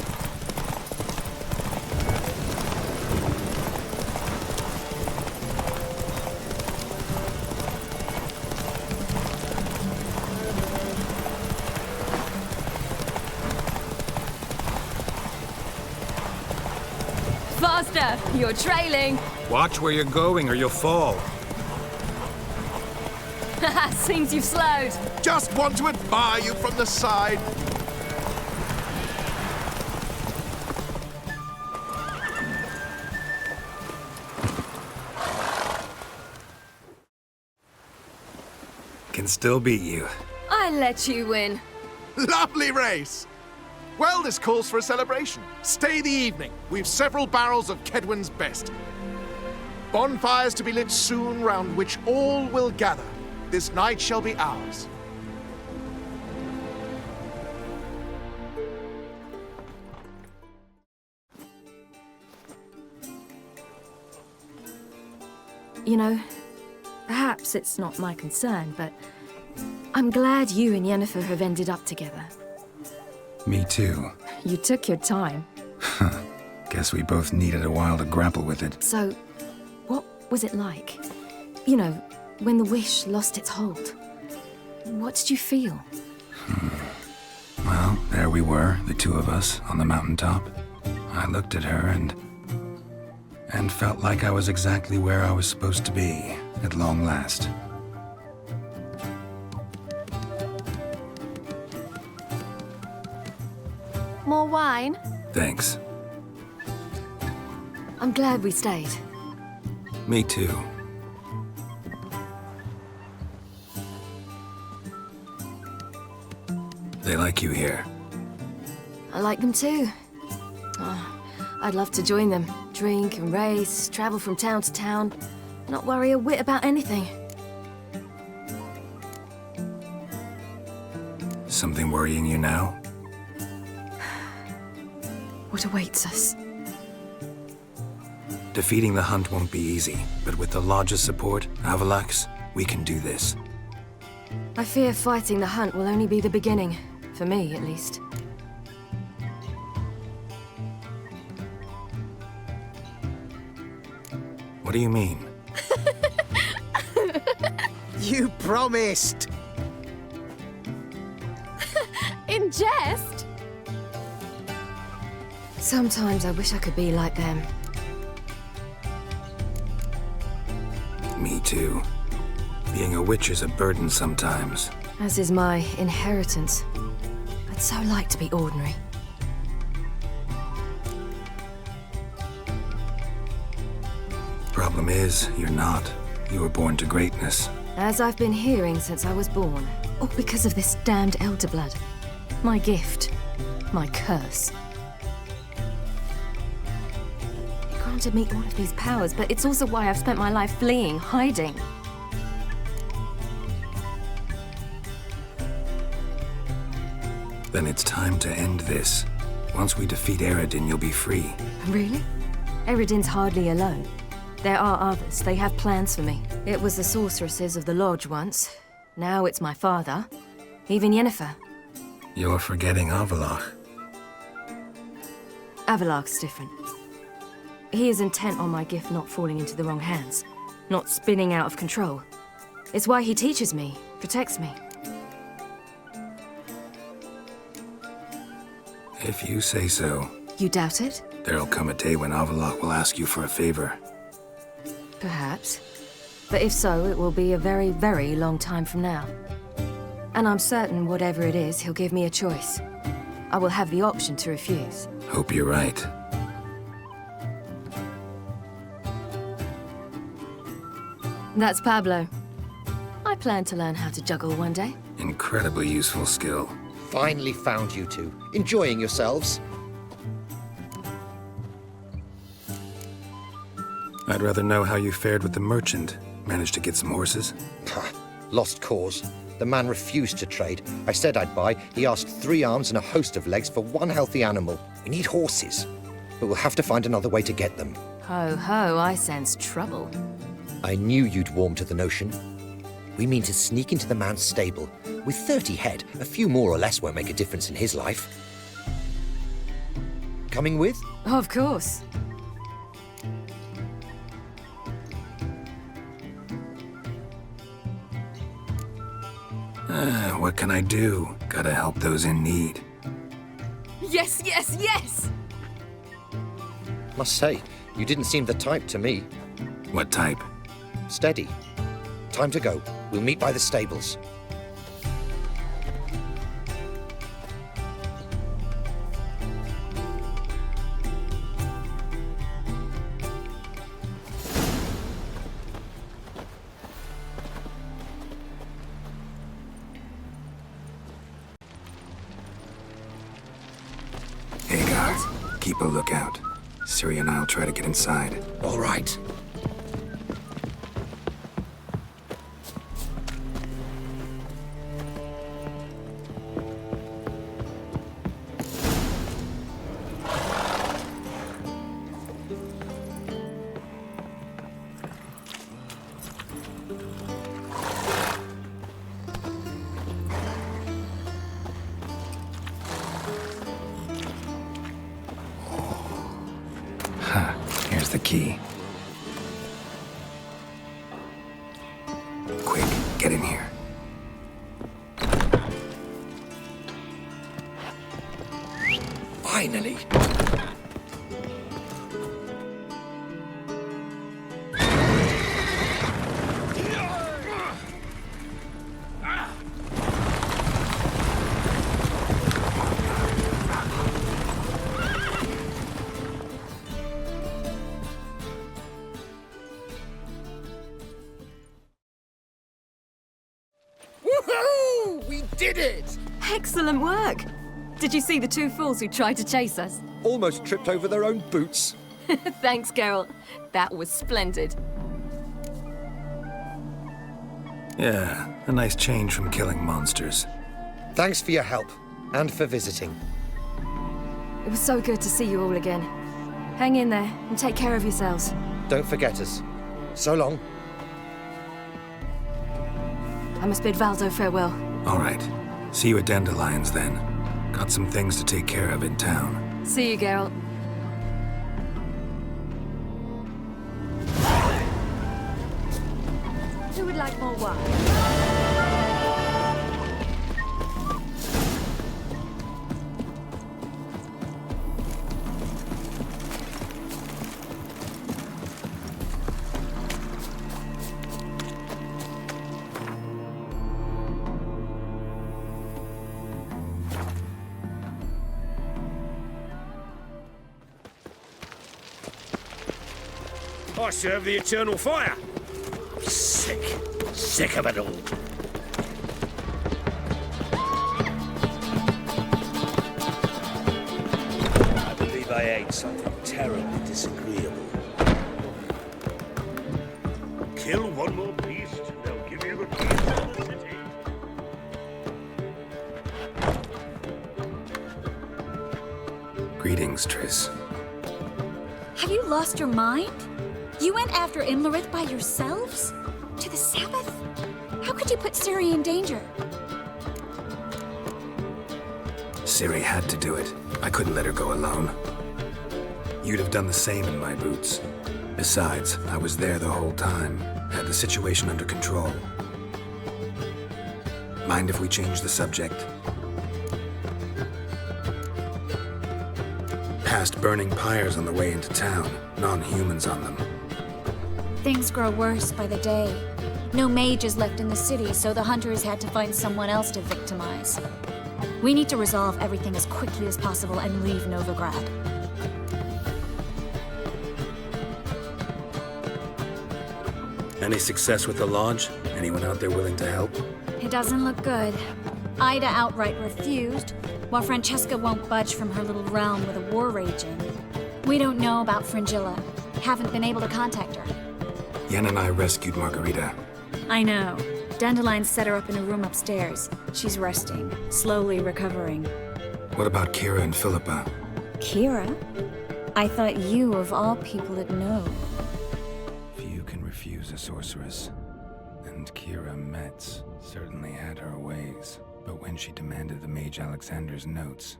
Q: Faster! You're trailing.
C: Watch where you're going or you'll fall.
Q: Seems you've slowed.
P: Just want to admire you from the side.
C: Can still beat you.
Q: I let you win.
P: Lovely race! Well, this calls for a celebration. Stay the evening. We've several barrels of Kedwen's best. Bonfires to be lit soon, round which all will gather. This night shall be ours.
Q: You know, perhaps it's not my concern, but I'm glad you and Yennefer have ended up together.
C: Me too.
Q: You took your time.
C: Guess we both needed a while to grapple with it.
Q: So, what was it like? You know, when the wish lost its hold. What did you feel?
C: Well, there we were, the two of us, on the mountaintop. I looked at her and felt like I was exactly where I was supposed to be, at long last.
M: More wine?
C: Thanks.
Q: I'm glad we stayed.
C: Me too. They like you here.
Q: I like them too. Oh, I'd love to join them. Drink and race, travel from town to town. Not worry a whit about anything.
C: Something worrying you now?
Q: What awaits us?
C: Defeating the hunt won't be easy, but with the Lodge's support, Avilax, we can do this.
Q: I fear fighting the hunt will only be the beginning. For me, at least.
C: What do you mean?
H: You promised!
Q: In jest? Sometimes I wish I could be like them.
C: Me too. Being a witch is a burden sometimes.
Q: As is my inheritance. I'd so like to be ordinary.
C: Problem is, you're not. You were born to greatness.
Q: As I've been hearing since I was born. All because of this damned elder blood. My gift. My curse. It granted me all of these powers, but it's also why I've spent my life fleeing, hiding.
C: Then it's time to end this. Once we defeat EREDIN, you'll be free.
Q: Really? EREDIN's hardly alone. There are others. They have plans for me. It was the sorceresses of the Lodge once. Now it's my father. Even Yennefer.
C: You're forgetting Avalach.
Q: Avalach's different. He is intent on my gift not falling into the wrong hands. Not spinning out of control. It's why he teaches me, protects me.
C: If you say so.
Q: You doubt it?
C: There'll come a day when Avalach will ask you for a favor.
Q: Perhaps. But if so, it will be a very, very long time from now. And I'm certain whatever it is, he'll give me a choice. I will have the option to refuse.
C: Hope you're right.
Q: That's Pablo. I plan to learn how to juggle one day.
C: Incredibly useful skill.
T: Finally found you two. Enjoying yourselves?
C: I'd rather know how you fared with the merchant. Managed to get some horses?
T: Lost cause. The man refused to trade. I said I'd buy. He asked 3 arms and a host of legs for 1 healthy animal. We need horses. But we'll have to find another way to get them.
Q: Ho ho, I sense trouble.
T: I knew you'd warm to the notion. We mean to sneak into the man's stable. With 30 head, a few more or less won't make a difference in his life. Coming with?
Q: Of course.
C: What can I do? Gotta help those in need.
Q: Yes, yes, yes!
T: Must say, you didn't seem the type to me.
C: What type?
T: Steady. Time to go. We'll meet by the stables.
C: Keep a lookout. Ciri and I'll try to get inside.
T: All right.
C: Here's the key. Quick, get in here.
T: Finally!
H: Woohoo! We did it!
Q: Excellent work! Did you see the two fools who tried to chase us?
T: Almost tripped over their own boots.
Q: Thanks, Geralt. That was splendid.
C: Yeah, a nice change from killing monsters.
T: Thanks for your help, and for visiting.
Q: It was so good to see you all again. Hang in there, and take care of yourselves.
T: Don't forget us. So long.
Q: I must bid Valdo farewell.
C: All right. See you at Dandelions, then. Got some things to take care of in town.
Q: See you, Geralt.
S: Who would like more wine?
B: I serve the eternal fire. I'm sick of it all. I believe I ate something terribly disagreeable. Kill one more beast, and they'll give you the keys to the city.
C: Greetings, Triss.
S: Have you lost your mind? You went after Imlerith by yourselves? To the Sabbath? How could you put Ciri in danger?
C: Ciri had to do it. I couldn't let her go alone. You'd have done the same in my boots. Besides, I was there the whole time. Had the situation under control. Mind if we change the subject? Passed burning pyres on the way into town. Non-humans on them.
S: Things grow worse by the day. No mages left in the city, so the hunters had to find someone else to victimize. We need to resolve everything as quickly as possible and leave Novigrad.
C: Any success with the lodge? Anyone out there willing to help?
S: It doesn't look good. Ida outright refused, while Francesca won't budge from her little realm with a war raging. We don't know about Fringilla. Haven't been able to contact her.
C: Yen and I rescued Margarita.
S: I know. Dandelion set her up in a room upstairs. She's resting, slowly recovering.
C: What about Kira and Philippa?
S: Kira? I thought you, of all people, would know.
C: Few can refuse a sorceress. And Kira Metz certainly had her ways. But when she demanded the Mage Alexander's notes,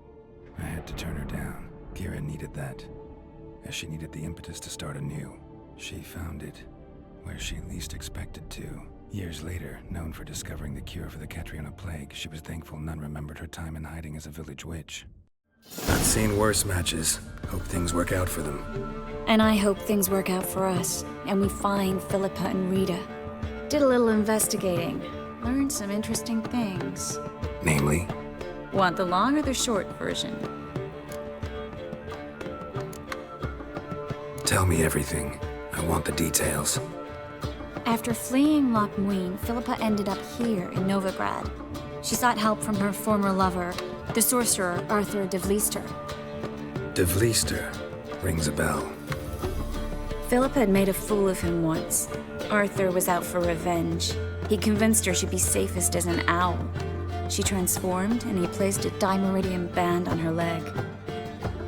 C: I had to turn her down. Kira needed that, as she needed the impetus to start anew. She found it where she least expected to. Years later, known for discovering the cure for the Catriona plague, she was thankful none remembered her time in hiding as a village witch. I've seen worse matches. Hope things work out for them.
S: And I hope things work out for us, and we find Philippa and Rita. Did a little investigating. Learned some interesting things.
C: Namely?
S: Want the long or the short version?
C: Tell me everything. I want the details.
S: After fleeing Loch Muin, Philippa ended up here in Novigrad. She sought help from her former lover, the sorcerer Arthur de Vlister.
C: De Vlister rings a bell.
S: Philippa had made a fool of him once. Arthur was out for revenge. He convinced her she'd be safest as an owl. She transformed, and he placed a dimeridium band on her leg.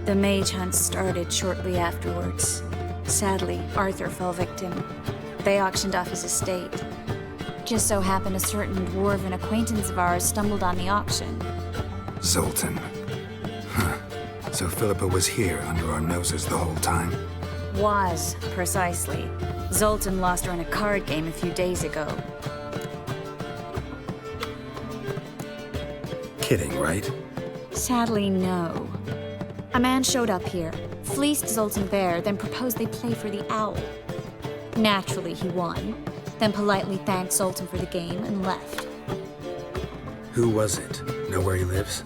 S: The mage hunt started shortly afterwards. Sadly, Arthur fell victim. They auctioned off his estate. Just so happened a certain dwarven acquaintance of ours stumbled on the auction.
C: Zoltan. Huh. So Philippa was here under our noses the whole time?
S: Was, precisely. Zoltan lost her in a card game a few days ago.
C: Kidding, right?
S: Sadly, no. A man showed up here, fleeced Zoltan there, then proposed they play for the owl. Naturally, he won, then politely thanked Zoltan for the game and left.
C: Who was it? Know where he lives?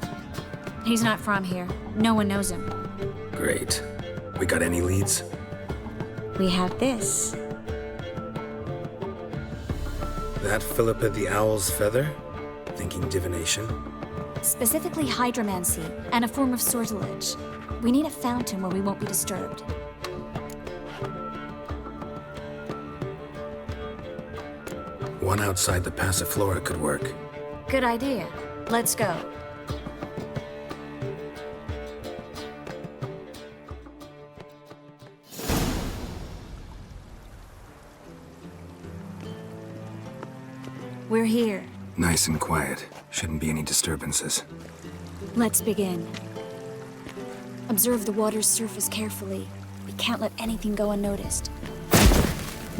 S: He's not from here. No one knows him.
C: Great. We got any leads?
S: We have this.
C: That Philippa the Owl's feather? Thinking divination?
S: Specifically hydromancy and a form of sortilege. We need a fountain where we won't be disturbed.
C: One outside the Passiflora could work.
S: Good idea. Let's go. We're here.
C: Nice and quiet. Shouldn't be any disturbances.
S: Let's begin. Observe the water's surface carefully. We can't let anything go unnoticed.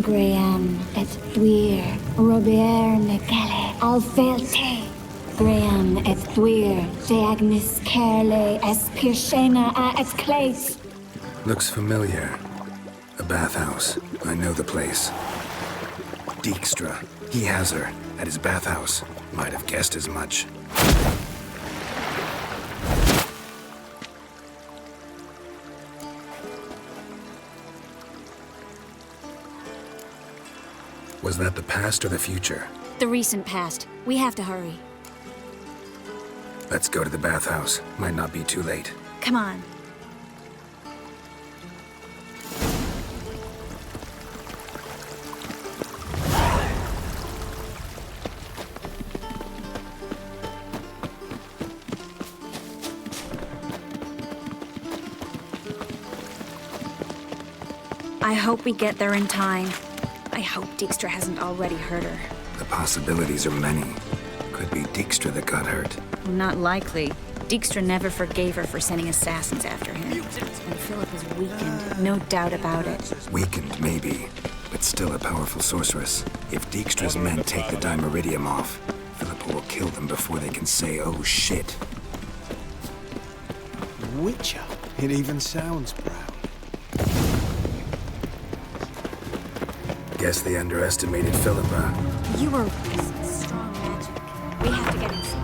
U: Graham et thuir, Robert Necale, Alfelte. Graham et thuir, Deagnis Kerle, Espirshena a et Clace.
C: Looks familiar. A bathhouse. I know the place. Dijkstra. He has her. At his bathhouse. Might have guessed as much. Was that the past or the future?
S: The recent past. We have to hurry.
C: Let's go to the bathhouse. Might not be too late.
S: Come on. I hope we get there in time. I hope Dijkstra hasn't already hurt her.
C: The possibilities are many. Could be Dijkstra that got hurt.
S: Not likely. Dijkstra never forgave her for sending assassins after him. And Philip is weakened, no doubt about it.
C: Weakened, maybe, but still a powerful sorceress. If Dijkstra's men take the Dimeridium off, Philippa will kill them before they can say, oh shit.
O: Witcher? It even sounds proud.
C: Guess they underestimated Philippa.
S: You were strong magic. We have to get inside.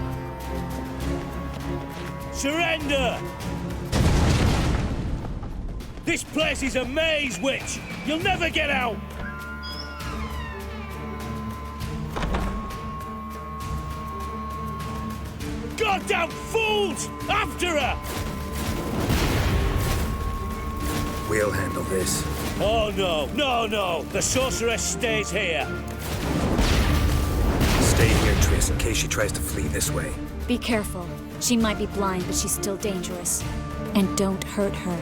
V: Surrender! This place is a maze, witch! You'll never get out! Goddamn fools! After her!
C: We'll handle this.
V: Oh no, no, no! The sorceress stays here!
C: Stay here, Triss, in case she tries to flee this way.
S: Be careful. She might be blind, but she's still dangerous. And don't hurt her.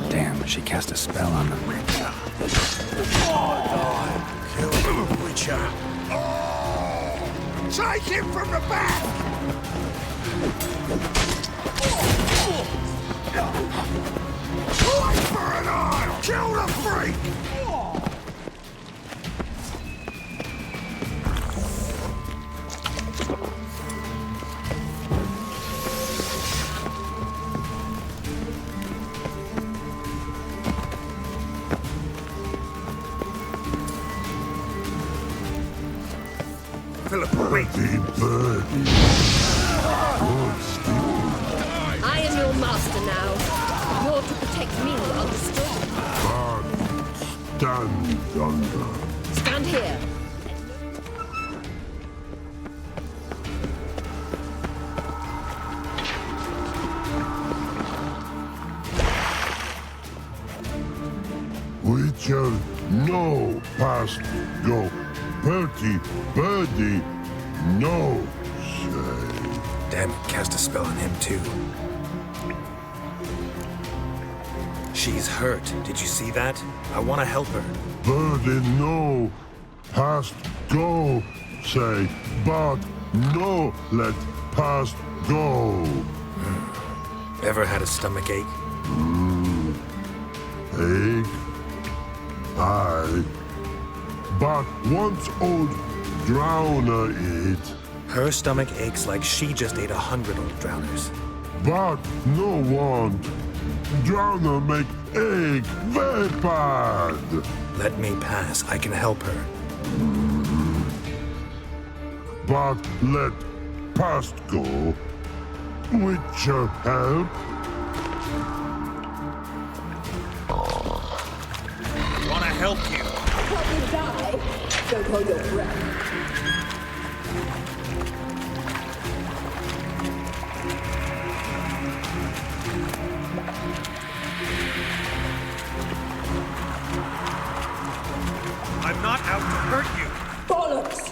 C: Damn, she cast a spell on them.
E: Kill the Witcher. Take him from the back! Wait for an eye! Kill the freak!
D: I am your master now. You're to protect me, understood?
W: Stand under.
D: Stand here.
W: Witcher, no past go. Bertie, birdie, no say.
C: Damn it, cast a spell on him too. She's hurt. Did you see that? I want to help her.
W: Birdie, no past go say, but no let past go.
C: Ever had a stomach ache?
W: Ache? Aye. But once old drowner eat.
C: Her stomach aches like she just ate 100 old drowners.
W: But no want. Drowner make egg very bad.
C: Let me pass. I can help her.
W: But let past go. Witcher help.
O: help you.
F: Help you die? Don't hold your breath.
O: I'm not out to hurt you.
F: Bollocks!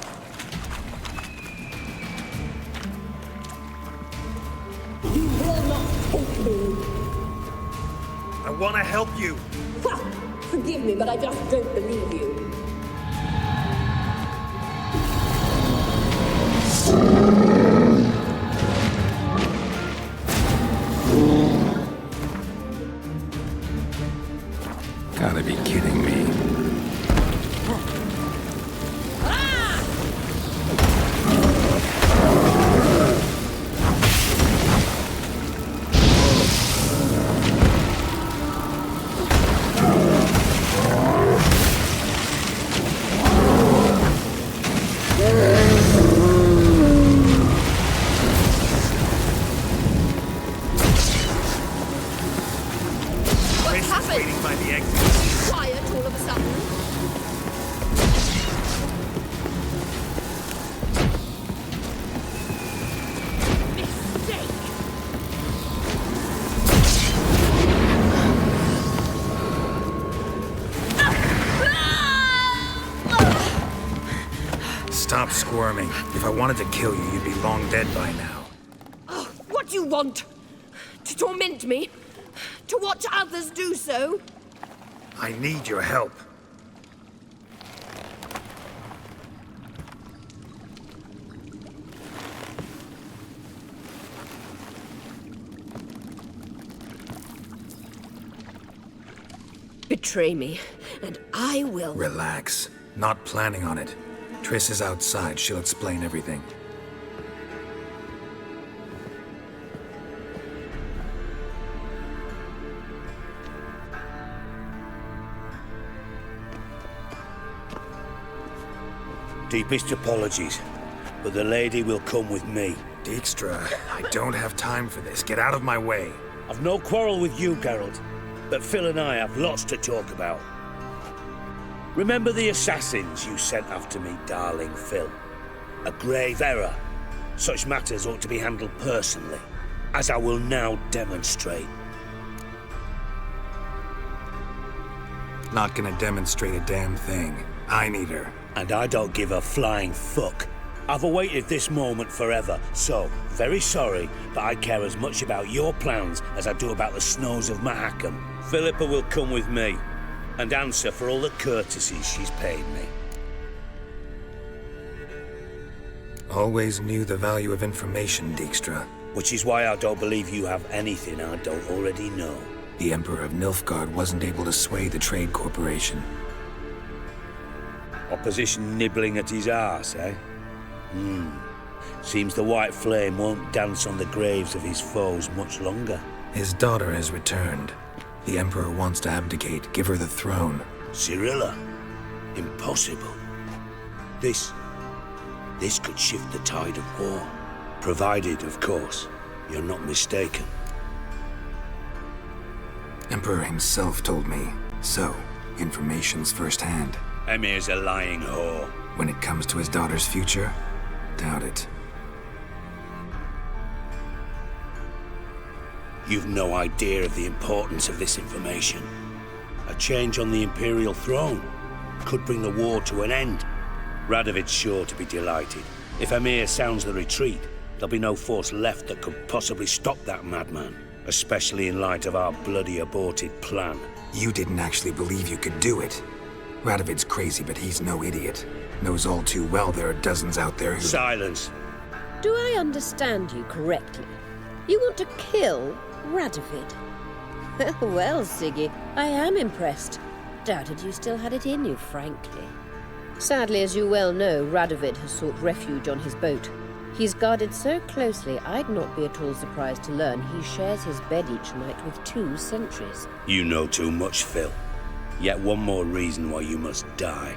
F: You will not take me.
O: I want to help you.
F: Ha! Forgive me, but I just don't believe you.
C: Gotta be kidding me.
F: What's happened?
O: Waiting by the exit.
F: Quiet all of a sudden. Mistake.
O: Stop squirming. If I wanted to kill you, you'd be long dead by now.
F: Oh, what do you want? To torment me? To watch others do so?
O: I need your help.
F: Betray me, and I will.
O: Relax. Not planning on it. Triss is outside. She'll explain everything.
B: Deepest apologies, but the lady will come with me.
O: Dijkstra, I don't have time for this. Get out of my way.
B: I've no quarrel with you, Geralt, but Phil and I have lots to talk about. Remember the assassins you sent after me, darling Phil? A grave error. Such matters ought to be handled personally, as I will now demonstrate.
O: Not gonna demonstrate a damn thing. I need her.
B: And I don't give a flying fuck. I've awaited this moment forever, so, very sorry, but I care as much about your plans as I do about the snows of Mahakam. Philippa will come with me, and answer for all the courtesies she's paid me.
O: Always knew the value of information, Dijkstra.
B: Which is why I don't believe you have anything I don't already know.
O: The Emperor of Nilfgaard wasn't able to sway the Trade Corporation.
B: Opposition nibbling at his arse, eh? Seems the White Flame won't dance on the graves of his foes much longer.
O: His daughter has returned. The Emperor wants to abdicate, give her the throne.
B: Cirilla? Impossible. This could shift the tide of war. Provided, of course, you're not mistaken.
O: Emperor himself told me. So, information's firsthand.
B: Emir's a lying whore.
O: When it comes to his daughter's future, doubt it.
B: You've no idea of the importance of this information. A change on the Imperial throne could bring the war to an end. Radovid's sure to be delighted. If Emir sounds the retreat, there'll be no force left that could possibly stop that madman. Especially in light of our bloody aborted plan.
O: You didn't actually believe you could do it. Radovid's crazy, but he's no idiot. Knows all too well there are dozens out there who—
B: Silence!
G: Do I understand you correctly? You want to kill Radovid? Well, Siggy, I am impressed. Doubted you still had it in you, frankly. Sadly, as you well know, Radovid has sought refuge on his boat. He's guarded so closely, I'd not be at all surprised to learn he shares his bed each night with 2 sentries.
B: You know too much, Phil. Yet one more reason why you must die.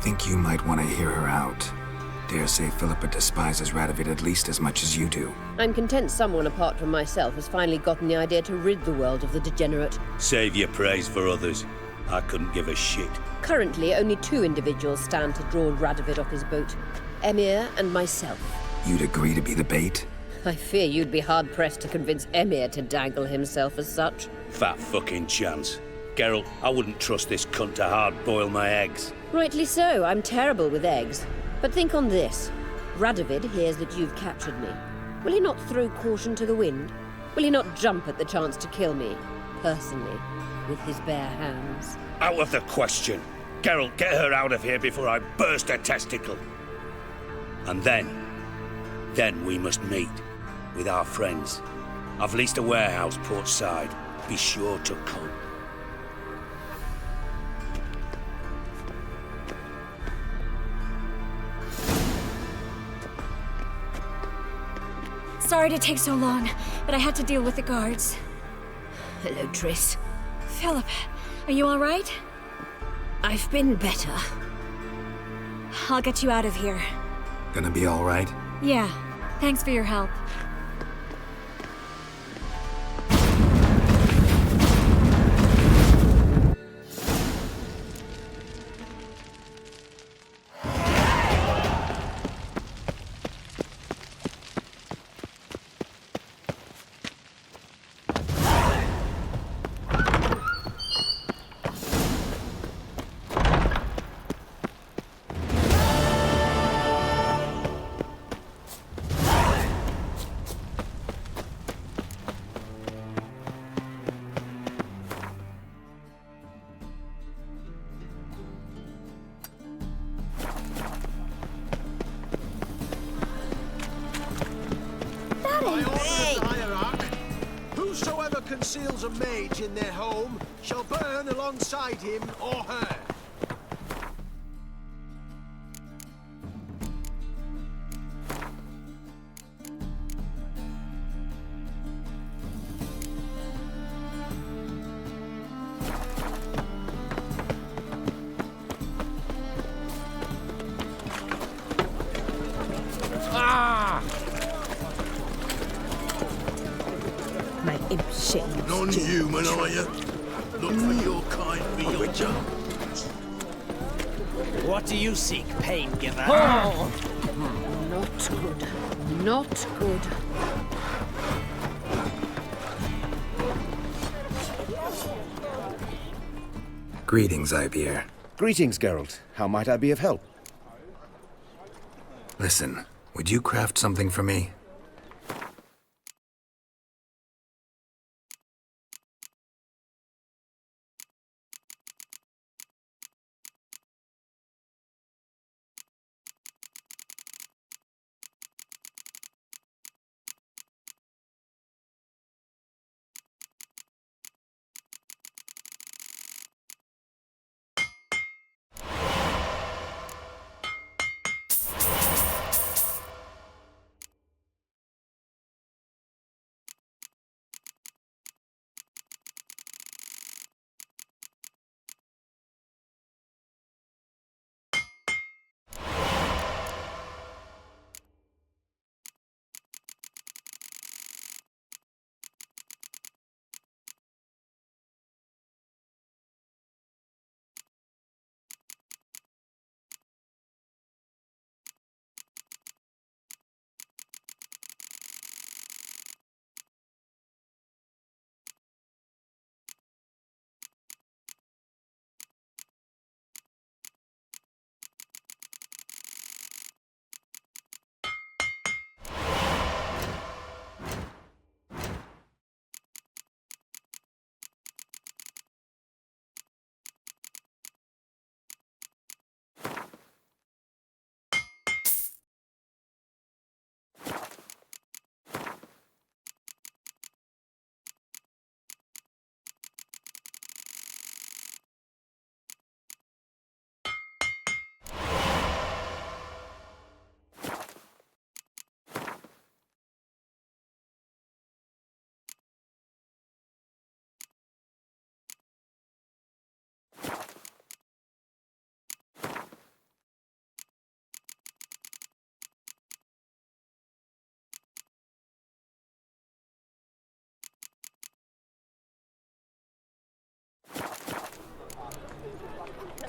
O: Think you might want to hear her out. Dare say Philippa despises Radovid at least as much as you do.
G: I'm content someone apart from myself has finally gotten the idea to rid the world of the degenerate.
V: Save your praise for others. I couldn't give a shit.
G: Currently, only 2 individuals stand to draw Radovid off his boat. Emir and myself.
O: You'd agree to be the bait?
G: I fear you'd be hard-pressed to convince Emir to dangle himself as such.
V: Fat fucking chance. Geralt, I wouldn't trust this cunt to hard-boil my eggs.
G: Rightly so, I'm terrible with eggs. But think on this. Radovid hears that you've captured me. Will he not throw caution to the wind? Will he not jump at the chance to kill me, personally, with his bare hands?
V: Out of the question. Geralt, get her out of here before I burst a testicle. And then we must meet with our friends. I've leased a warehouse port side. Be sure to come.
S: Sorry to take so long, but I had to deal with the guards.
F: Hello, Triss.
S: Philip, are you all right?
F: I've been better.
S: I'll get you out of here.
O: Gonna be all right?
S: Yeah, thanks for your help.
K: Whosoever conceals a mage in their home shall burn alongside him or her.
F: My imp shit.
J: Non-human, are you? Look for your kind beyond you.
I: What do you seek, pain giver?
G: Oh! Not good. Not good.
O: Greetings, Ibeer.
T: Greetings, Geralt. How might I be of help?
O: Listen, would you craft something for me?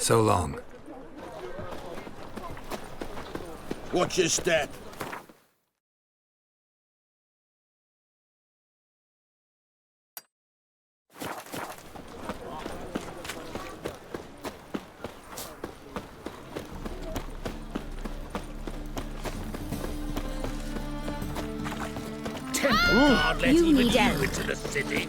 O: So long.
J: Watch your step.
V: Templar let
F: you
V: even
F: need
V: you
F: help.
V: into the city.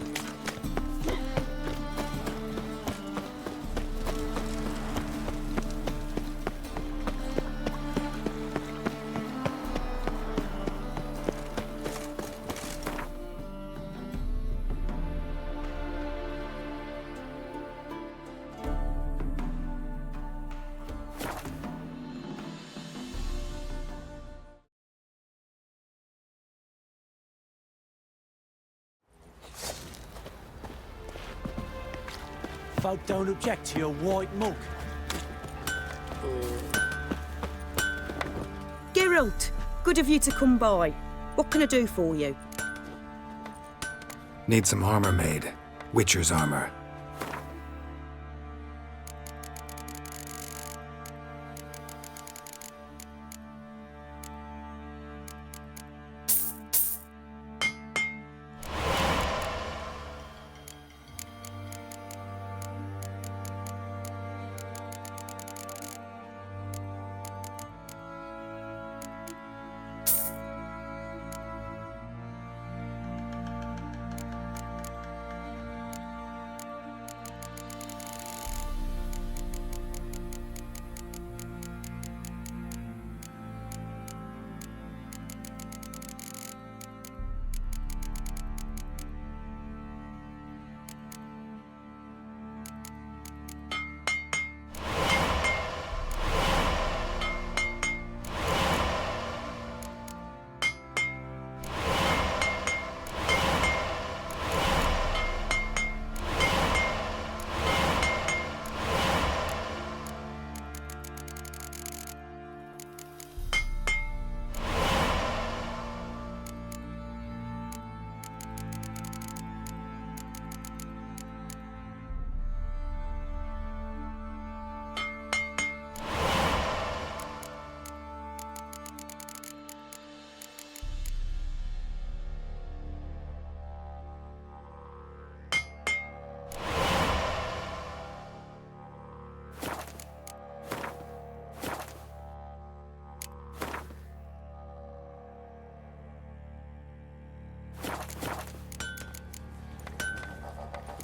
I: Folk don't object to your white mug.
A: Geralt, good of you to come by. What can I do for you?
O: Need some armor made. Witcher's armor.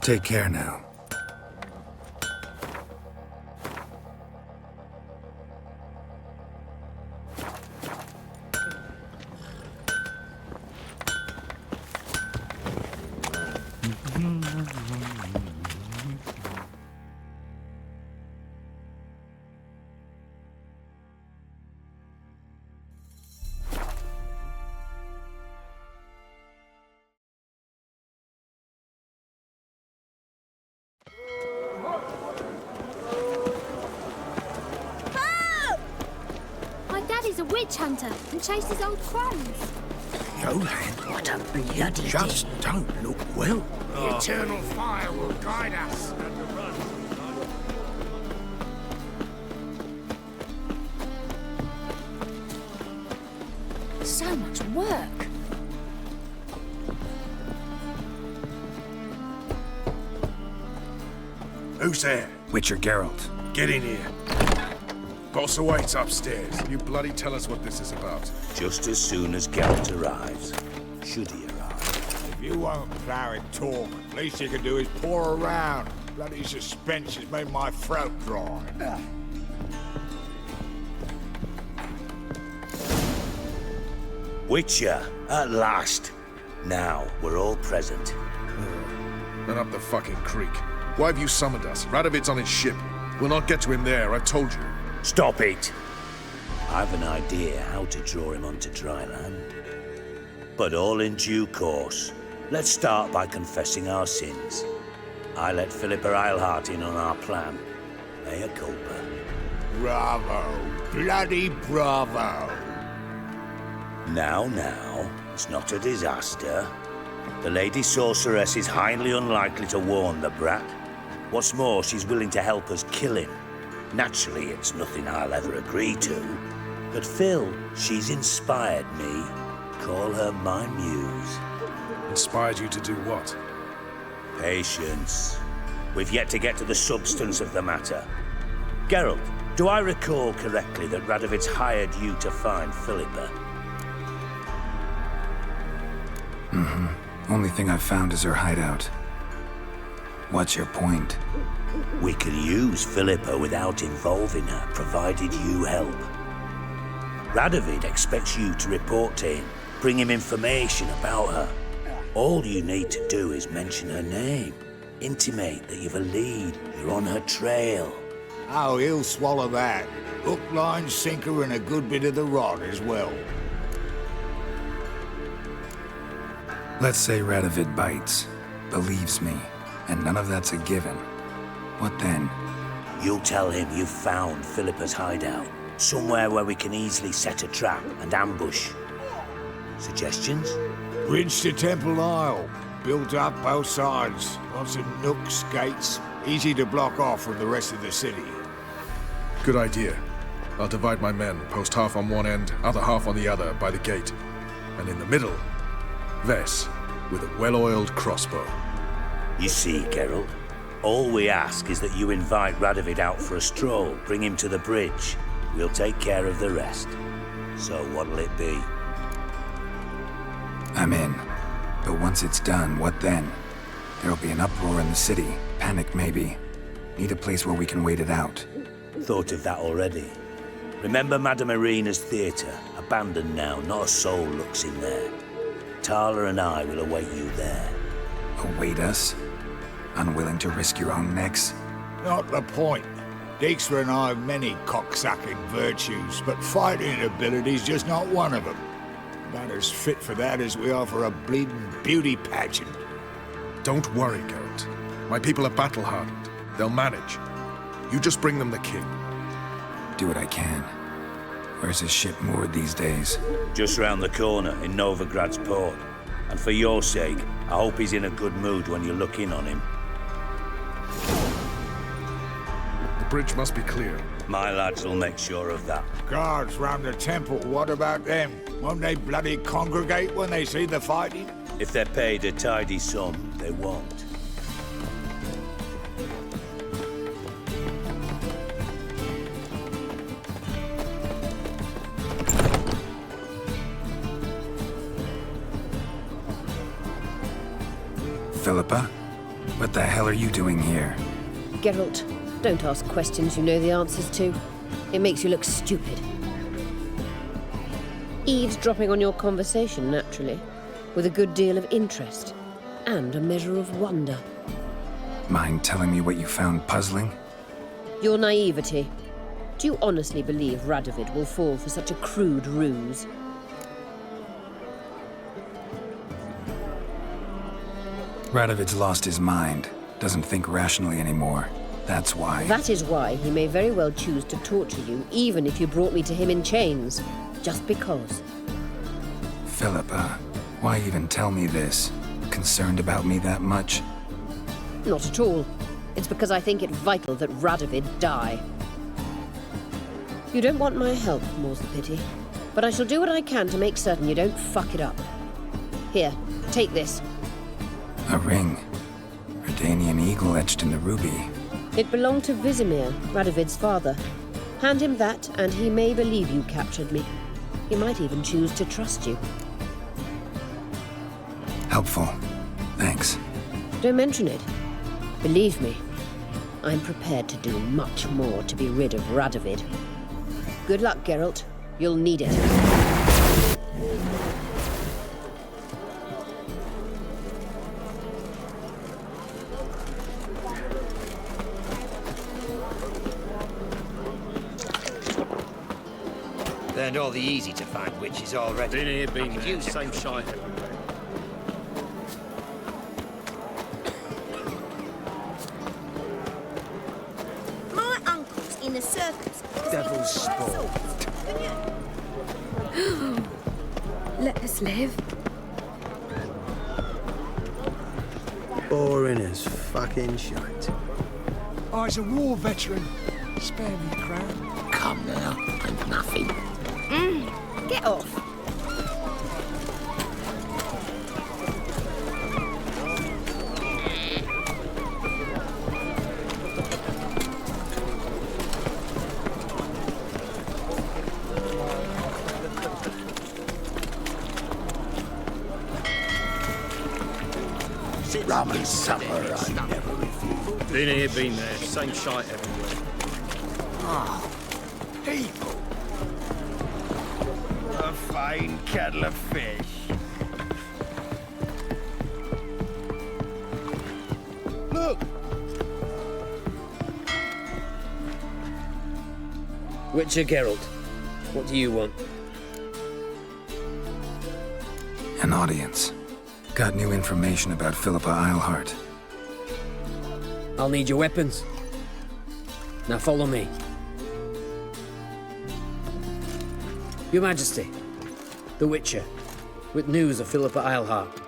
O: Take care now.
U: He's a witch hunter and chases old crones.
J: Yolan,
U: What a bloody
J: just don't look well.
E: The eternal fire will guide us.
U: So much work.
P: Who's there?
O: Witcher Geralt.
P: Get in here. Boss awaits upstairs. You bloody tell us what this is about.
V: Just as soon as Geralt arrives. Should he arrive?
E: If you won't plough and talk, least you can do is pour around. Bloody suspense has made my throat dry.
V: Witcher, at last. Now we're all present.
P: Then up the fucking creek. Why have you summoned us? Radovid's on his ship. We'll not get to him there, I've told you.
V: Stop it! I've an idea how to draw him onto dry land. But all in due course. Let's start by confessing our sins. I let Philippa Eilhart in on our plan. Mea culpa.
E: Bravo. Bloody bravo.
V: Now, it's not a disaster. The Lady Sorceress is highly unlikely to warn the brat. What's more, she's willing to help us kill him. Naturally, it's nothing I'll ever agree to. But Phil, she's inspired me. Call her my muse.
L: Inspired you to do what?
V: Patience. We've yet to get to the substance of the matter. Geralt, do I recall correctly that Radovid's hired you to find Philippa?
O: Only thing I've found is her hideout. What's your point?
V: We can use Philippa without involving her, provided you help. Radovid expects you to report to him, bring him information about her. All you need to do is mention her name. Intimate that you've a lead, you're on her trail.
E: Oh, he'll swallow that. Hook, line, sinker, and a good bit of the rod as well.
O: Let's say Radovid bites, believes me, and none of that's a given. What then?
V: You'll tell him you've found Philippa's hideout, somewhere where we can easily set a trap and ambush. Suggestions?
E: Bridge to Temple Isle. Built up both sides. Lots of nooks, gates. Easy to block off from the rest of the city.
L: Good idea. I'll divide my men, post half on one end, other half on the other, by the gate. And in the middle, Vess, with a well-oiled crossbow.
V: You see, Geralt, all we ask is that you invite Radovid out for a stroll, bring him to the bridge. We'll take care of the rest. So what'll it be?
O: I'm in. But once it's done, what then? There'll be an uproar in the city. Panic, maybe. Need a place where we can wait it out.
V: Thought of that already. Remember Madame Irina's theatre? Abandoned now, not a soul looks in there. Tala and I will await you there.
O: Await us? Unwilling to risk your own necks?
E: Not the point. Dijkstra and I have many cocksucking virtues, but fighting ability's just not one of them. About as fit for that as we are for a bleeding beauty pageant.
L: Don't worry, Geralt. My people are battle-hardened. They'll manage. You just bring them the king.
O: Do what I can. Where's his ship moored these days?
V: Just round the corner in Novigrad's port. And for your sake, I hope he's in a good mood when you look in on him.
L: The bridge must be clear.
V: My lads will make sure of that.
E: Guards round the temple, what about them? Won't they bloody congregate when they see the fighting?
V: If they're paid a tidy sum, they won't.
O: Philippa? What the hell are you doing here?
G: Geralt, don't ask questions you know the answers to. It makes you look stupid. Eavesdropping on your conversation, naturally, with a good deal of interest and a measure of wonder.
O: Mind telling me what you found puzzling?
G: Your naivety. Do you honestly believe Radovid will fall for such a crude ruse?
O: Radovid's lost his mind. Doesn't think rationally anymore. That's why.
G: That is why he may very well choose to torture you, even if you brought me to him in chains. Just because.
O: Philippa, why even tell me this? Concerned about me that much?
G: Not at all. It's because I think it vital that Radovid die. You don't want my help, more's the pity. But I shall do what I can to make certain you don't fuck it up. Here, take this.
O: A ring. Redanian eagle etched in the ruby.
G: It belonged to Vizimir, Radovid's father. Hand him that, and he may believe you captured me. He might even choose to trust you.
O: Helpful. Thanks.
G: Don't mention it. Believe me, I'm prepared to do much more to be rid of Radovid. Good luck, Geralt. You'll need it.
H: Burned all the easy-to-find witches already.
I: Been here, been there. Same shite.
U: My uncle's in the circus.
H: Devil's sport.
Q: Let us live.
N: Boring as fucking shite.
R: I was a war veteran.
K: Spare me a crown.
H: Come now, and nothing.
F: Get off.
B: Rum and supper, I never refuse.
I: Been here, been there. Same shite everywhere.
B: Ah, people. A fine kettle of fish. Look!
H: Witcher Geralt, what do you want?
O: An audience. Got new information about Philippa Eilhart.
H: I'll need your weapons. Now follow me. Your Majesty, the Witcher, with news of Philippa Eilhart.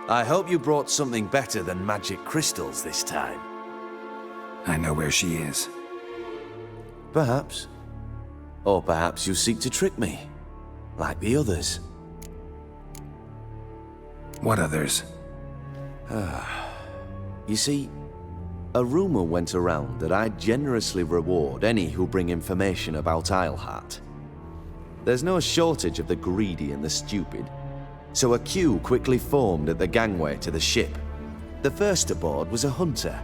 M: I hope you brought something better than magic crystals this time.
O: I know where she is.
M: Perhaps. Or perhaps you seek to trick me, like the others.
O: What others?
M: You see, a rumor went around that I'd generously reward any who bring information about Eilhart. There's no shortage of the greedy and the stupid, so a queue quickly formed at the gangway to the ship. The first aboard was a hunter.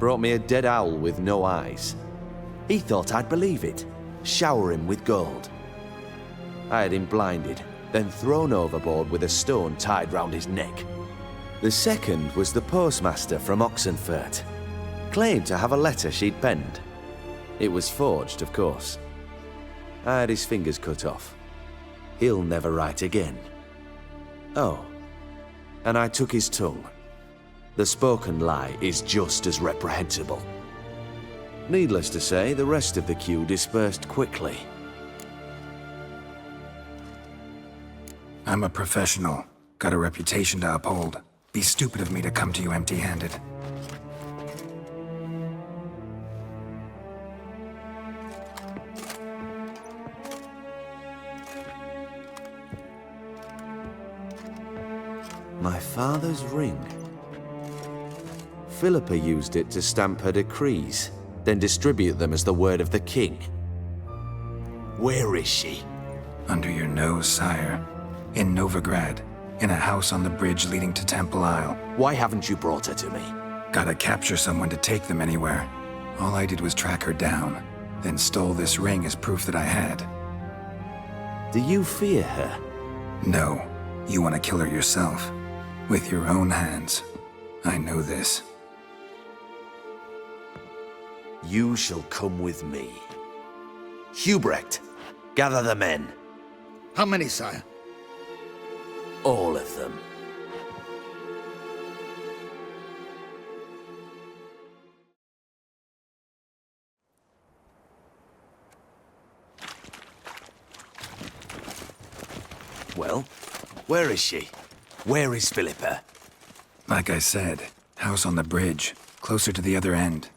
M: Brought me a dead owl with no eyes. He thought I'd believe it, shower him with gold. I had him blinded, then thrown overboard with a stone tied round his neck. The second was the postmaster from Oxenfurt. Claimed to have a letter she'd penned. It was forged, of course. I had his fingers cut off. He'll never write again. Oh, and I took his tongue. The spoken lie is just as reprehensible. Needless to say, the rest of the queue dispersed quickly.
O: I'm a professional. Got a reputation to uphold. Be stupid of me to come to you empty-handed.
M: My father's ring. Philippa used it to stamp her decrees, then distribute them as the word of the king. Where is she?
O: Under your nose, sire. In Novigrad, in a house on the bridge leading to Temple Isle.
M: Why haven't you brought her to me?
O: Gotta capture someone to take them anywhere. All I did was track her down, then stole this ring as proof that I had.
M: Do you fear her?
O: No. You want to kill her yourself. With your own hands. I know this.
M: You shall come with me. Hubrecht, gather the men.
J: How many, sire?
M: All of them. Well, where is she? Where is Philippa?
O: Like I said, house on the bridge, closer to the other end.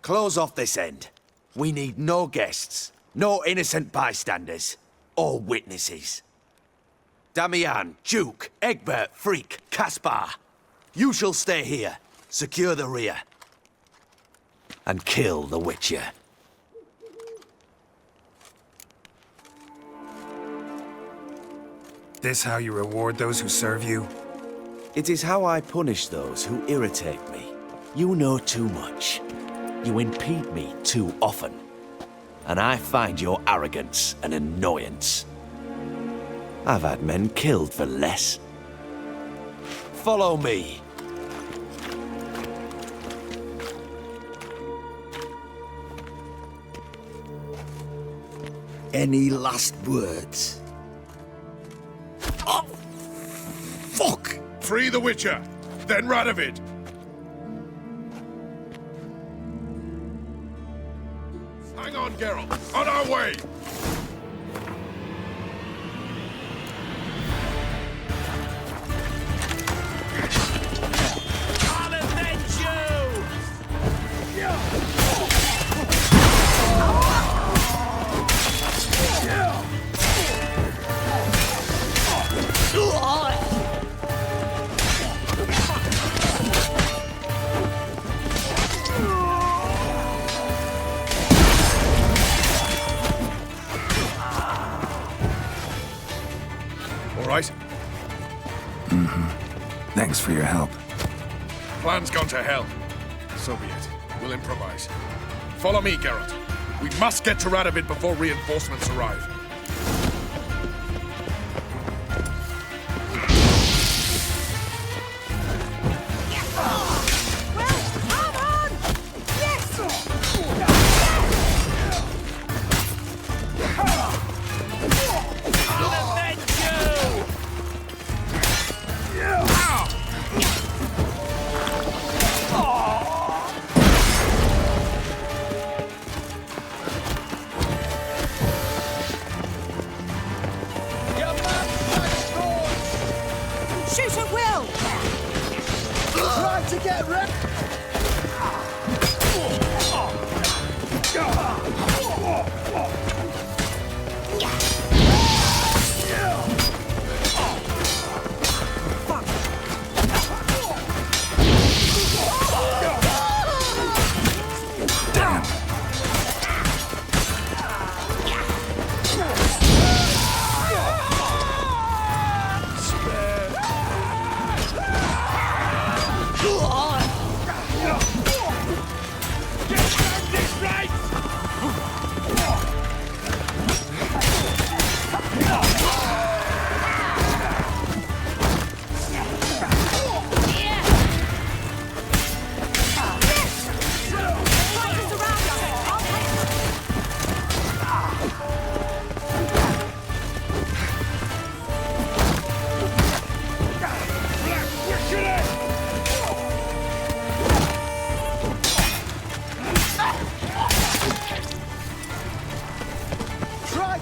M: Close off this end. We need no guests, no innocent bystanders, or witnesses. Damian, Duke, Egbert, Freak, Caspar. You shall stay here, secure the rear, and kill the Witcher.
O: This how you reward those who serve you?
M: It is how I punish those who irritate me. You know too much. You impede me too often. And I find your arrogance an annoyance. I've had men killed for less. Follow me.
J: Any last words? Oh, fuck!
L: Free the Witcher, then Radovid. Hang on, Geralt. On our way!
V: I'll avenge
O: Thanks for your help.
L: Plan's gone to hell. So be it. We'll improvise. Follow me, Geralt. We must get to RADOVID before reinforcements arrive.
A: Shoot at will!
K: Try to get ready!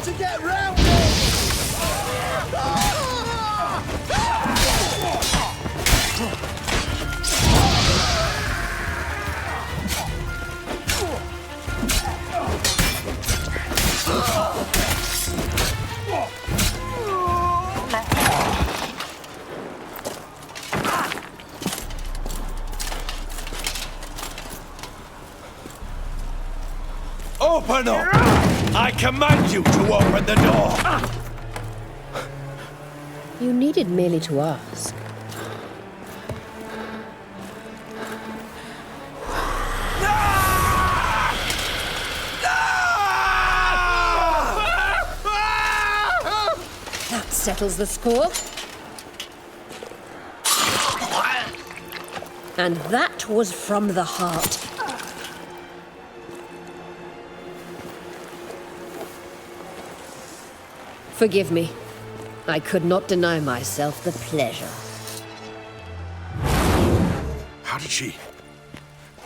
K: To get round
V: Open up! I command you to open the door!
G: You needed merely to ask. That settles the score. And that was from the heart. Forgive me. I could not deny myself the pleasure.
L: How did she...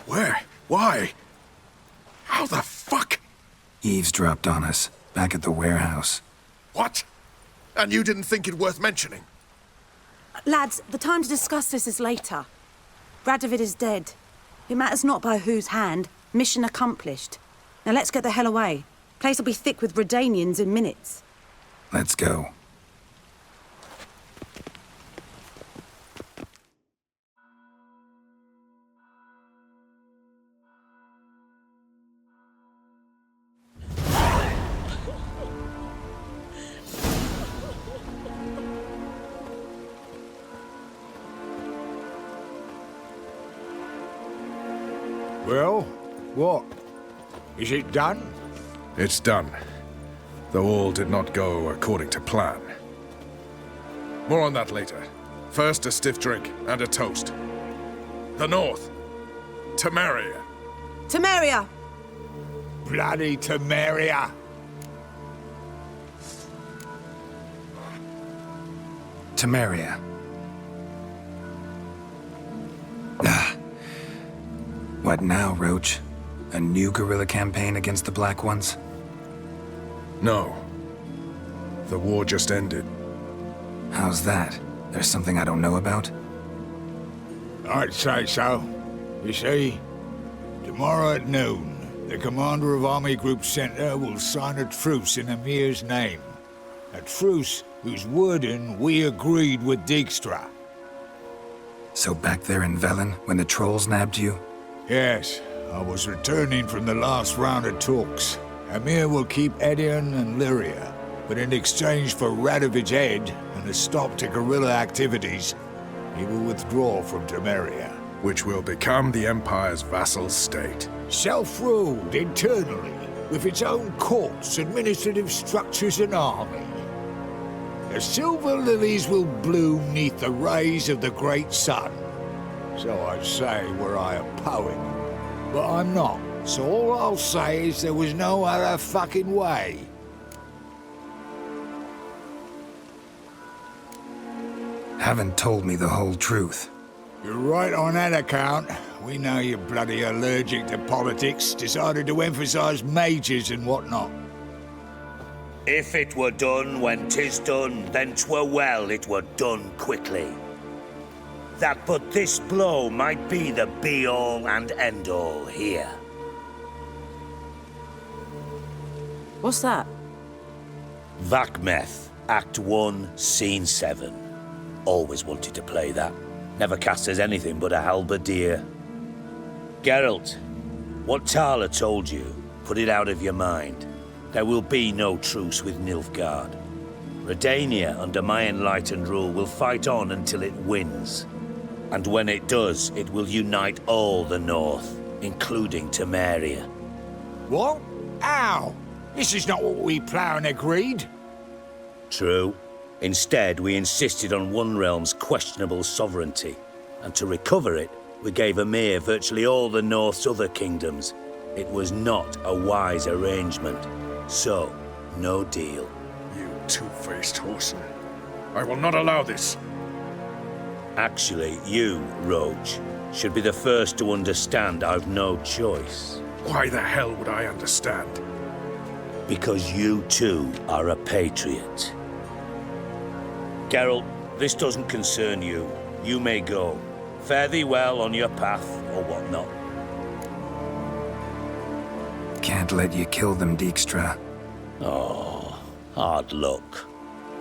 L: Where? Why? How the fuck?
O: Eavesdropped on us, back at the warehouse.
L: What? And you didn't think it worth mentioning?
A: Lads, the time to discuss this is later. RADOVID is dead. It matters not by whose hand. Mission accomplished. Now let's get the hell away. Place will be thick with Redanians in minutes.
O: Let's go.
E: Well, what? Is it done?
L: It's done. Though all did not go according to plan. More on that later. First, a stiff drink and a toast. The North. Temeria.
A: Temeria!
E: Bloody Temeria!
O: Temeria. What now, Roach? A new guerrilla campaign against the Black Ones?
L: No. The war just ended.
O: How's that? There's something I don't know about?
E: I'd say so. You see, tomorrow at noon, the commander of Army Group Center will sign a truce in Emir's name. A truce whose wording we agreed with Dijkstra.
O: So back there in Velen, when the trolls nabbed you?
E: Yes, I was returning from the last round of talks. Emir will keep Edion and Lyria, but in exchange for RADOVID's head and a stop to guerrilla activities, he will withdraw from Temeria.
L: Which will become the Empire's vassal state.
E: Self-ruled internally, with its own courts, administrative structures and army. The silver lilies will bloom neath the rays of the great sun. So I'd say were I a poet. But I'm not, so all I'll say is there was no other fucking way.
O: Haven't told me the whole truth.
E: You're right on that account. We know you're bloody allergic to politics, decided to emphasize majors and whatnot.
V: If it were done when 'tis done, then 'twere well it were done quickly. That but this blow might be the be-all and end-all here.
A: What's that?
V: Vakmeth, Act 1, Scene 7. Always wanted to play that. Never cast as anything but a halberdier. Geralt, what Tala told you, put it out of your mind. There will be no truce with Nilfgaard. Redania, under my enlightened rule, will fight on until it wins. And when it does, it will unite all the North, including Temeria.
E: What? How? This is not what we planned and agreed.
V: True. Instead, we insisted on one realm's questionable sovereignty, and to recover it, we gave Emir virtually all the North's other kingdoms. It was not a wise arrangement, so no deal.
L: You two-faced whoreson. I will not allow this.
V: Actually, you, Roach, should be the first to understand I've no choice.
L: Why the hell would I understand?
V: Because you too are a patriot. Geralt, this doesn't concern you. You may go. Fare thee well on your path, or whatnot.
O: Can't let you kill them, Dijkstra.
V: Oh, hard luck.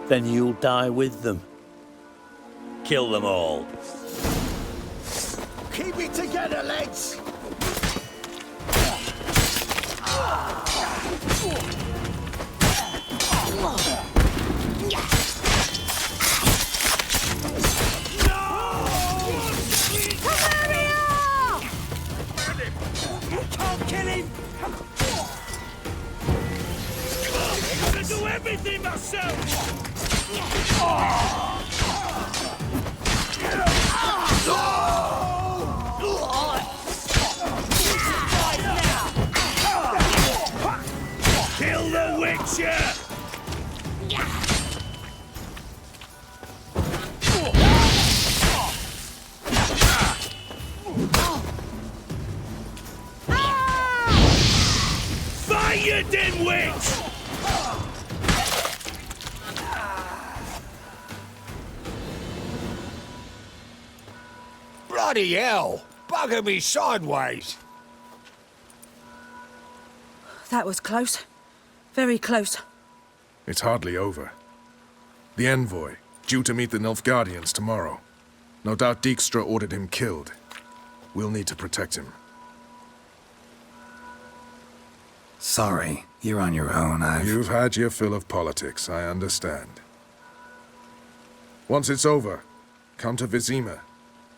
V: Then you'll die with them. Kill them all.
J: Keep it together, lads!
V: Can't kill him! I'm gonna do everything myself! Kill the Witcher! Fight, you dimwit!
E: Bloody hell! Bugger me sideways!
A: That was close. Very close.
L: It's hardly over. The envoy, due to meet the Nilfgaardians tomorrow. No doubt Dijkstra ordered him killed. We'll need to protect him.
O: Sorry, you're on your own.
L: You've had your fill of politics, I understand. Once it's over, come to Vizima.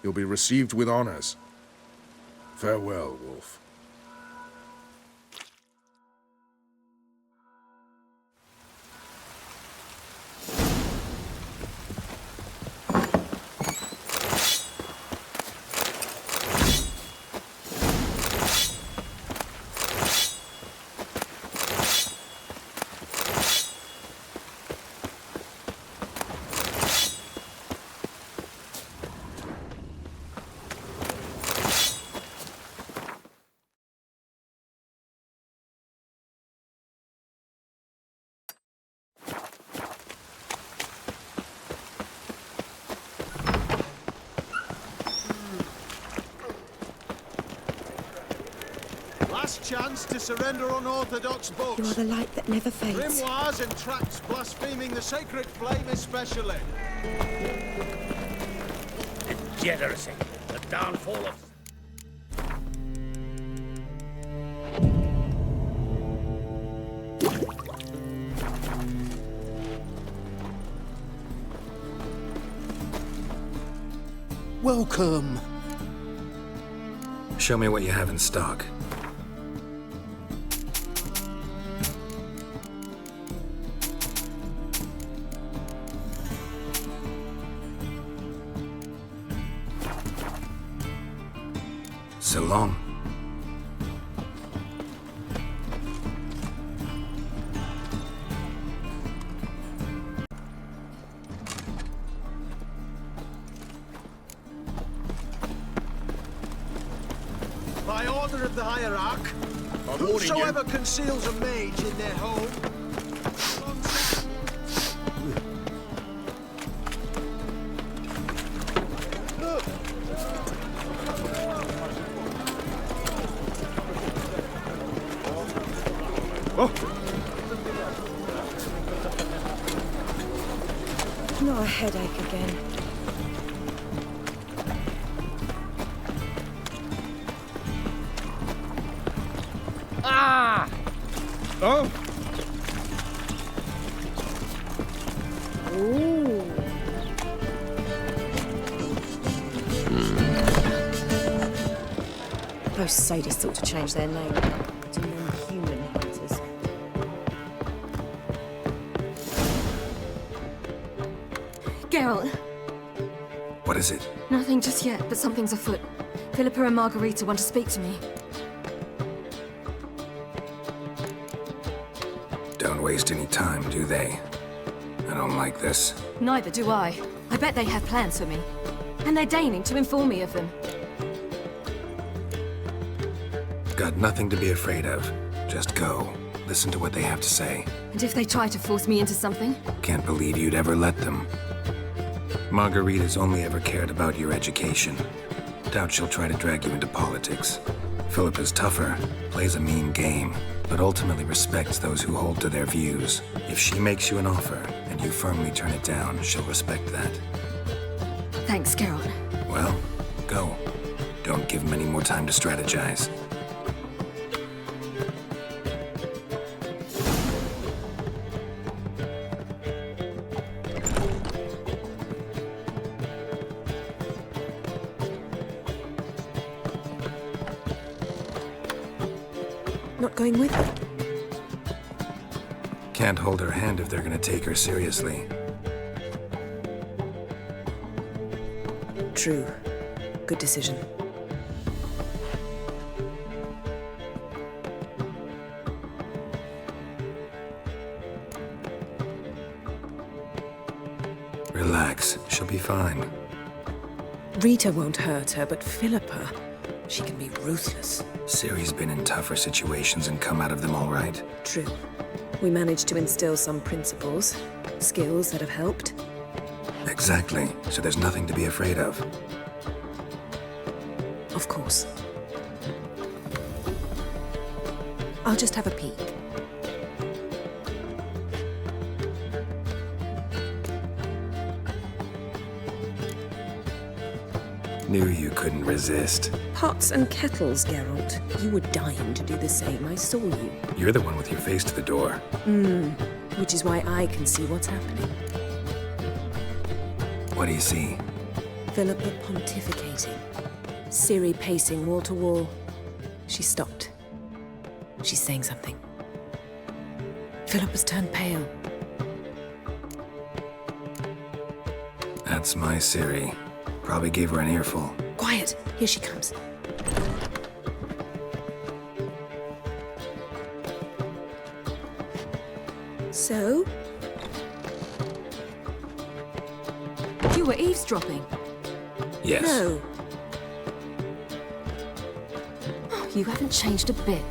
L: You'll be received with honors. Farewell, Wolf.
P: Last chance to surrender unorthodox books.
A: You are the light that never fades.
P: Grimoires and tracts blaspheming the sacred flame especially.
V: Degeneracy, the downfall of...
O: Welcome. Show me what you have in stock. So long.
K: By order of the hierarch, whosoever conceals a mage in their home.
A: Not a headache again.
I: Ah! Oh?
A: Ooh. Those sadists ought to change their name to non-human hunters.
Q: Geralt,
O: What is it?
Q: nothing just yet, but something's afoot. Philippa and Margarita want to speak to me.
O: Don't waste any time, do they? I don't like this.
Q: Neither do I. I bet they have plans for me. And they're deigning to inform me of them.
O: Got nothing to be afraid of. Just go. Listen to what they have to say.
Q: And if they try to force me into something?
O: Can't believe you'd ever let them. Margarita's only ever cared about your education. Doubt she'll try to drag you into politics. Philippa's tougher, plays a mean game, but ultimately respects those who hold to their views. If she makes you an offer, and you firmly turn it down, she'll respect that.
Q: Thanks, Geralt.
O: Well, go. Don't give them any more time to strategize.
A: Not going with her?
O: Can't hold her hand if they're gonna take her seriously.
A: True. Good decision.
O: Relax, she'll be fine.
A: Rita won't hurt her, but Philippa, she can be ruthless.
O: Ciri's been in tougher situations and come out of them all right.
A: True. We managed to instill some principles, skills that have helped.
O: Exactly, so there's nothing to be afraid of.
A: Of course. I'll just have a peek.
O: Knew you couldn't resist.
A: Pots and kettles, Geralt. You were dying to do the same. I saw you.
O: You're the one with your face to the door.
A: Which is why I can see what's happening.
O: What do you see?
A: Philippa pontificating. Ciri pacing wall to wall. She stopped. She's saying something. Philippa's turned pale.
O: That's my Ciri. Probably gave her an earful.
A: Quiet! Here she comes. So?
Q: You were eavesdropping.
O: Yes.
A: No.
Q: Oh, you haven't changed a bit.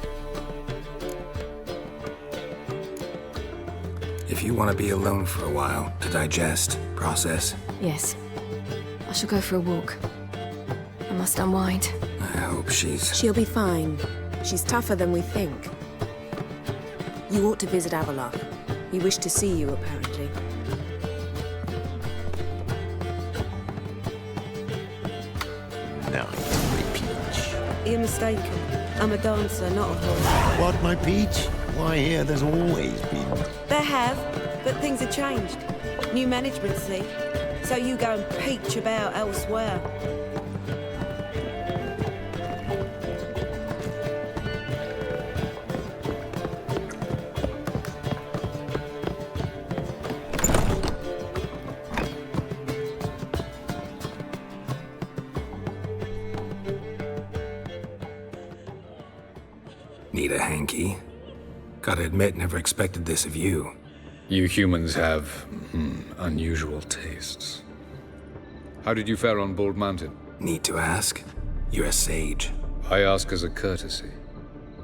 O: If you want to be alone for a while, to digest, process,
Q: Yes. I shall go for a walk. I must unwind.
O: I hope she's...
A: She'll be fine. She's tougher than we think. You ought to visit Avila. He wished to see you, apparently.
D: Now, my peach.
A: You're mistaken. I'm a dancer, not a horse.
D: What, my peach? Why, here there's always been.
A: There have, but things have changed. New management, see? So you go and peach about elsewhere.
O: Need a hanky? Gotta admit, never expected this of you.
N: You humans have, unusual tastes. How did you fare on Bald Mountain?
O: Need to ask? You're a sage.
N: I ask as a courtesy.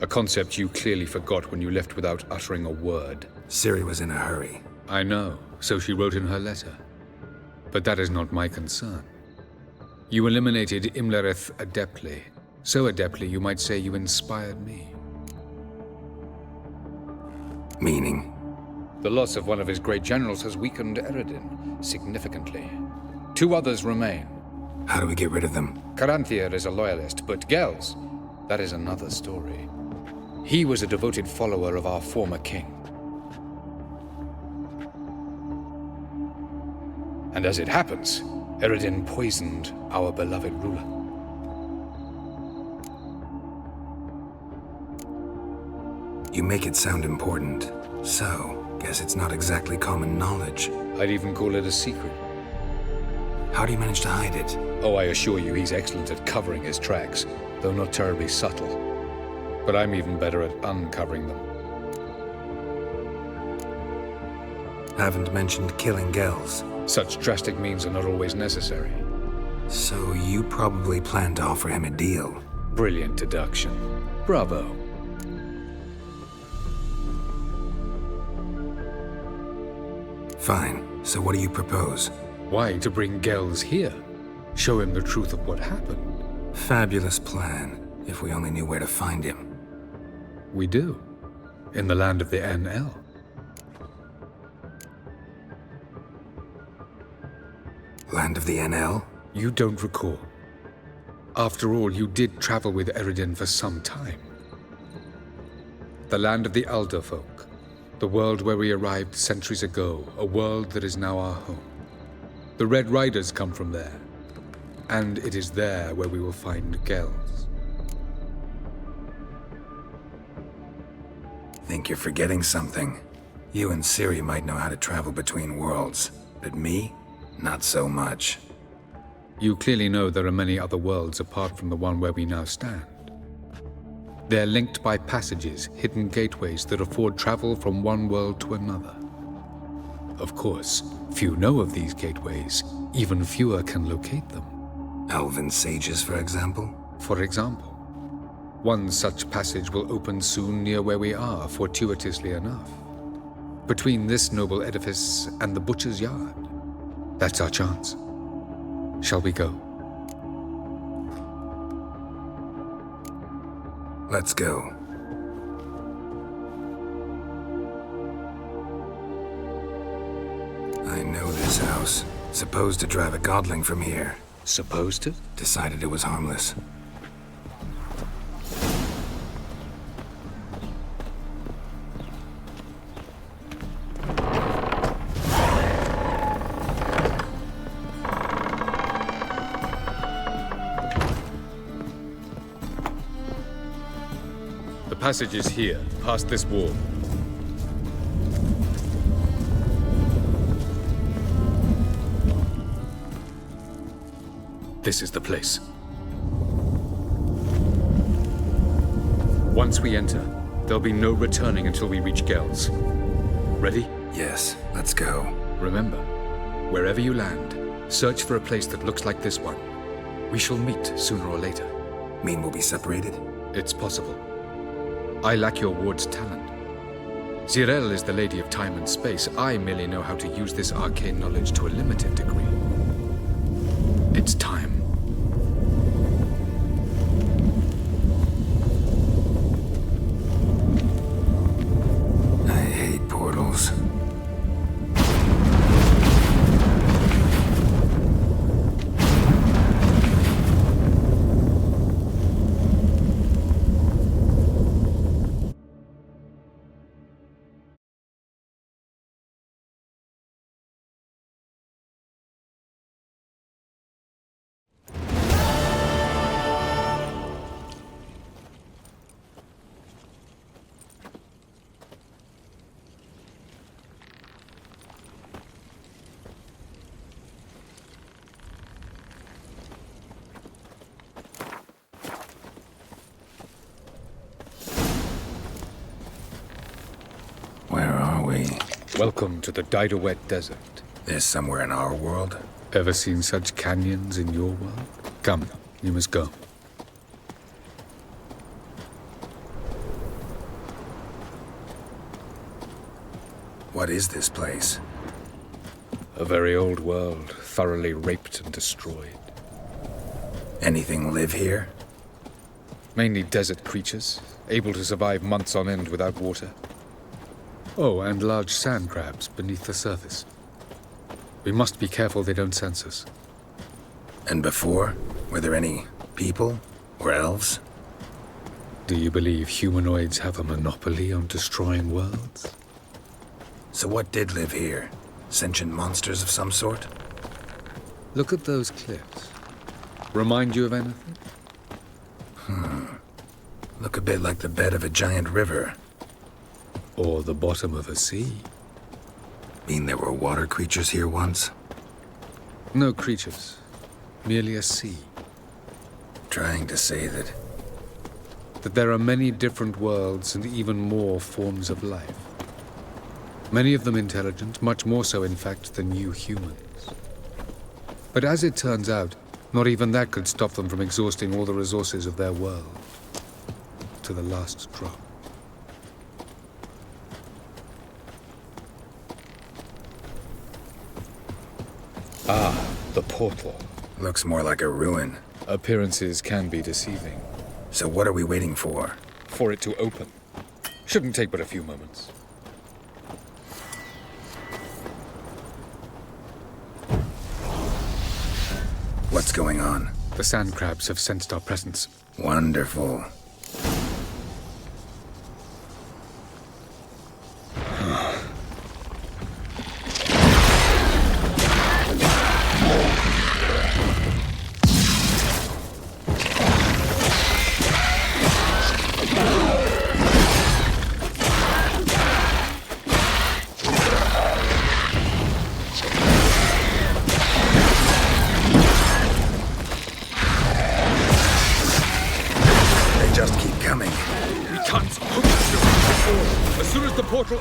N: A concept you clearly forgot when you left without uttering a word.
O: Ciri was in a hurry.
N: I know, so she wrote in her letter. But that is not my concern. You eliminated Imlerith adeptly. So adeptly, you might say you inspired me.
O: Meaning?
N: The loss of one of his great generals has weakened EREDIN significantly. 2 others remain.
O: How do we get rid of them?
N: Caranthier is a loyalist, but Gels, that is another story. He was a devoted follower of our former king. And as it happens, EREDIN poisoned our beloved ruler.
O: You make it sound important. So, guess it's not exactly common knowledge.
N: I'd even call it a secret.
O: How do you manage to hide it?
N: Oh, I assure you he's excellent at covering his tracks, though not terribly subtle. But I'm even better at uncovering them.
O: Haven't mentioned killing Gels.
N: Such drastic means are not always necessary.
O: So you probably plan to offer him a deal.
N: Brilliant deduction. Bravo.
O: Fine. So what do you propose?
N: Why, to bring Gels here. Show him the truth of what happened.
O: Fabulous plan, if we only knew where to find him.
N: We do. In the land of the NL.
O: Land of the NL?
N: You don't recall. After all, you did travel with EREDIN for some time. The land of the Alder folk. The world where we arrived centuries ago, a world that is now our home. The Red Riders come from there, and it is there where we will find Gels.
O: Think you're forgetting something. You and Ciri might know how to travel between worlds, but me? Not so much.
N: You clearly know there are many other worlds apart from the one where we now stand. They're linked by passages, hidden gateways that afford travel from one world to another. Of course, few know of these gateways. Even fewer can locate them.
O: Elven sages, for example?
N: For example. One such passage will open soon near where we are, fortuitously enough. Between this noble edifice and the butcher's yard. That's our chance. Shall we go?
O: Let's go. I know this house. Supposed to drive a godling from here.
N: Supposed to?
O: Decided it was harmless.
N: The passage is here, past this wall. This is the place. Once we enter, there'll be no returning until we reach Gels. Ready?
O: Yes, let's go.
N: Remember, wherever you land, search for a place that looks like this one. We shall meet sooner or later.
O: Mean we'll be separated?
N: It's possible. I lack your ward's talent. Zirel is the lady of time and space. I merely know how to use this arcane knowledge to a limited degree. It's time. Welcome to the Diderwet Desert.
O: This somewhere in our world?
N: Ever seen such canyons in your world? Come, you must go.
O: What is this place?
N: A very old world, thoroughly raped and destroyed.
O: Anything live here?
N: Mainly desert creatures, able to survive months on end without water. Oh, and large sand crabs beneath the surface. We must be careful they don't sense us.
O: And before? Were there any people? Or elves?
N: Do you believe humanoids have a monopoly on destroying worlds?
O: So what did live here? Sentient monsters of some sort?
N: Look at those cliffs. Remind you of anything?
O: Look a bit like the bed of a giant river.
N: Or the bottom of a sea.
O: Mean there were water creatures here once?
N: No creatures. Merely a sea.
O: Trying to say that
N: there are many different worlds and even more forms of life. Many of them intelligent, much more so in fact than you humans. But as it turns out, not even that could stop them from exhausting all the resources of their world. To the last drop. Ah, the portal.
O: Looks more like a ruin.
N: Appearances can be deceiving.
O: So what are we waiting for?
N: For it to open. Shouldn't take but a few moments.
O: What's going on?
N: The sand crabs have sensed our presence.
O: Wonderful.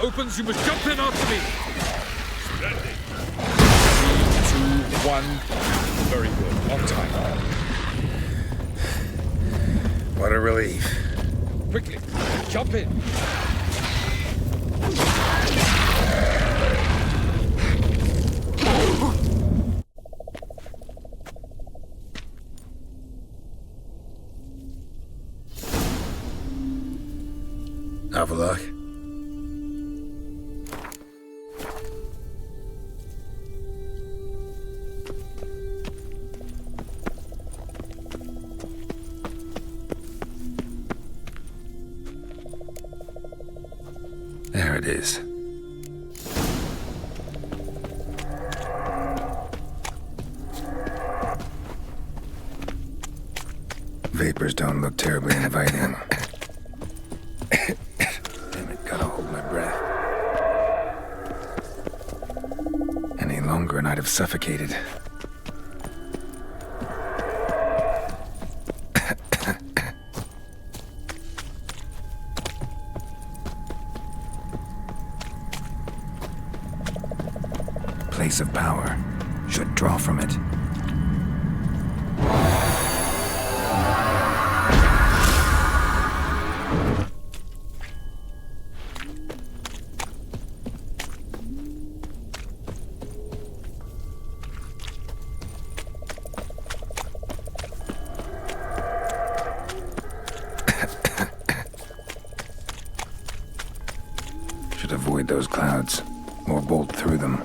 N: Opens, you must jump in after me. 3, 2, 1. Very good. On time.
O: What a relief.
N: Quickly, jump in.
O: Avalok. There it is. Vapors don't look terribly inviting. Damn it, gotta hold my breath. Any longer and I'd have suffocated. Place of power. Should draw from it. Should avoid those clouds, or bolt through them.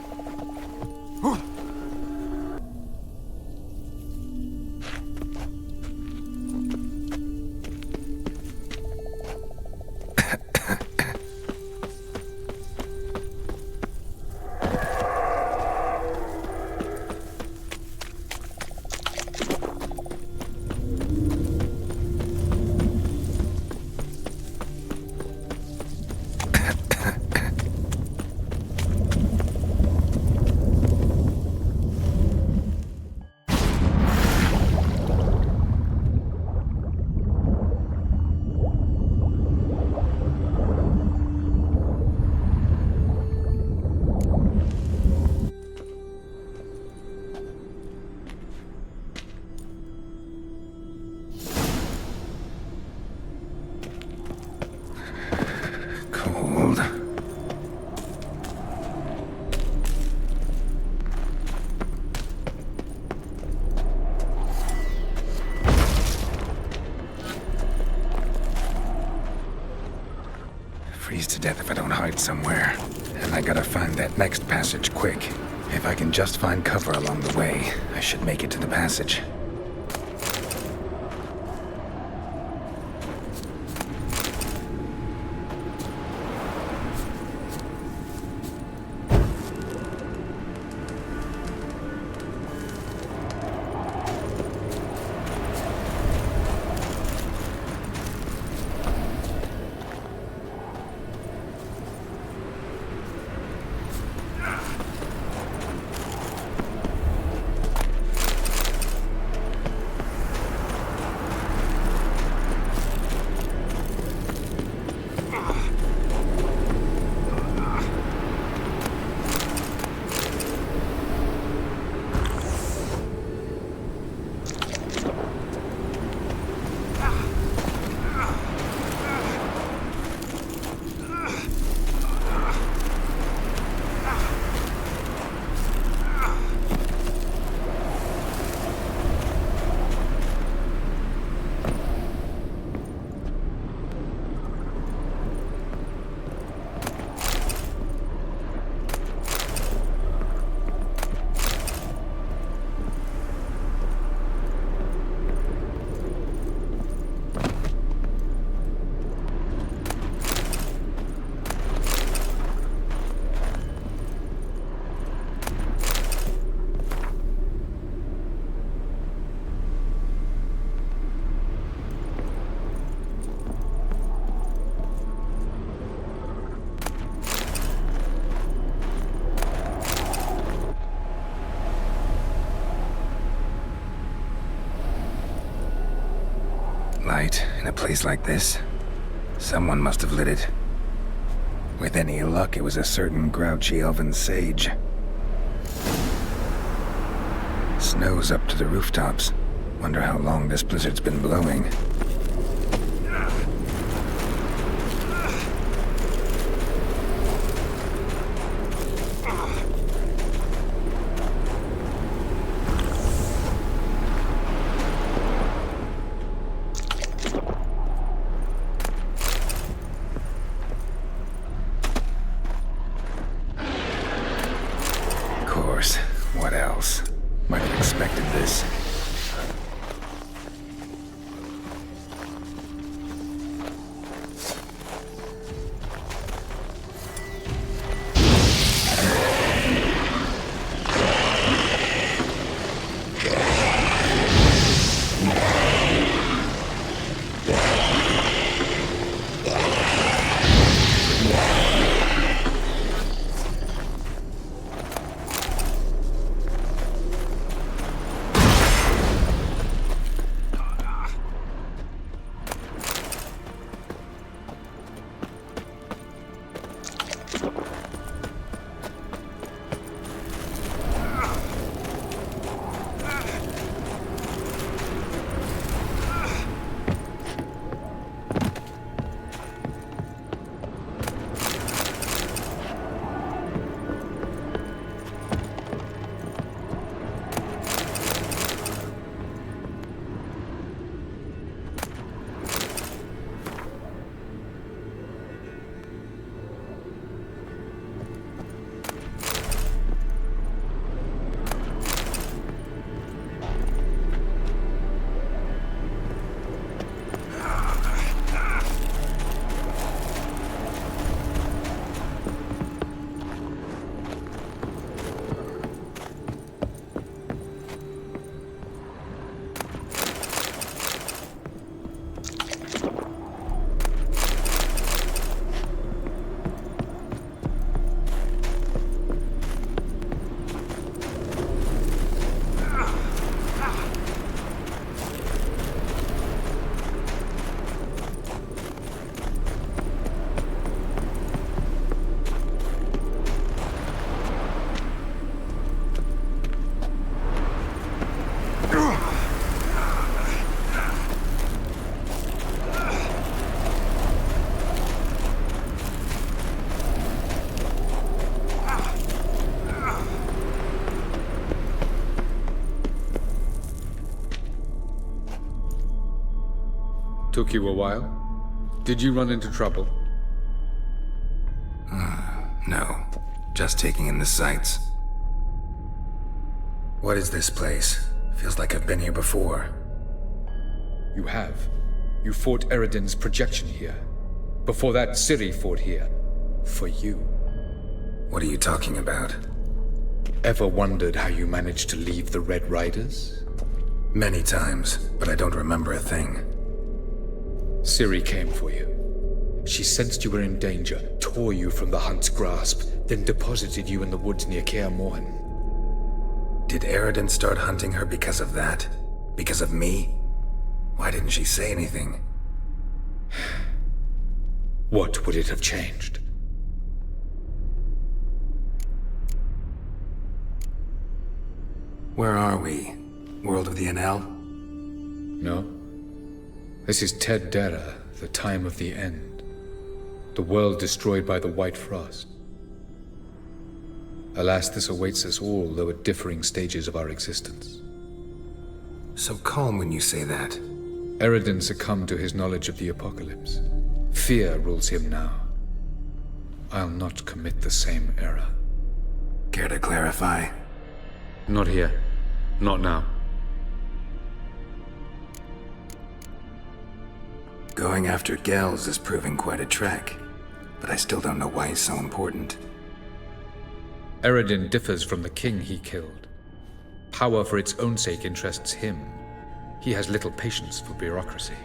O: death if I don't hide somewhere. And I gotta find that next passage quick. If I can just find cover along the way, I should make it to the passage. Light in a place like this? Someone must have lit it. With any luck, it was a certain grouchy elven sage. Snow's up to the rooftops. Wonder how long this blizzard's been blowing. What else? Might have expected this.
N: Took you a while? Did you run into trouble?
O: No, just taking in the sights. What is this place? Feels like I've been here before.
N: You have. You fought EREDIN's projection here. Before that, Ciri fought here. For you.
O: What are you talking about?
N: Ever wondered how you managed to leave the Red Riders?
O: Many times, but I don't remember a thing.
N: Ciri came for you. She sensed you were in danger, tore you from the Hunt's grasp, then deposited you in the woods near Kaer Morhen.
O: Did EREDIN start hunting her because of that? Because of me? Why didn't she say anything?
N: What would it have changed?
O: Where are we? World of the NL?
N: No. This is Ted Dera, the time of the end. The world destroyed by the White Frost. Alas, this awaits us all, though at differing stages of our existence.
O: So calm when you say that.
N: EREDIN succumbed to his knowledge of the apocalypse. Fear rules him now. I'll not commit the same error.
O: Care to clarify?
N: Not here. Not now.
O: Going after Gels is proving quite a trek, but I still don't know why he's so important.
N: EREDIN differs from the king he killed. Power for its own sake interests him. He has little patience for bureaucracy.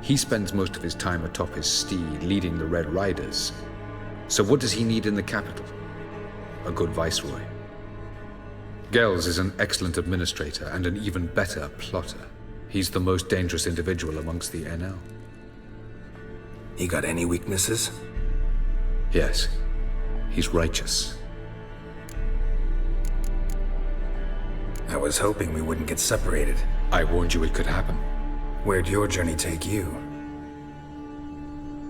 N: He spends most of his time atop his steed, leading the Red Riders. So what does he need in the capital? A good viceroy. Gels is an excellent administrator and an even better plotter. He's the most dangerous individual amongst the NL.
O: He got any weaknesses?
N: Yes. He's righteous.
O: I was hoping we wouldn't get separated.
N: I warned you it could happen.
O: Where'd your journey take you?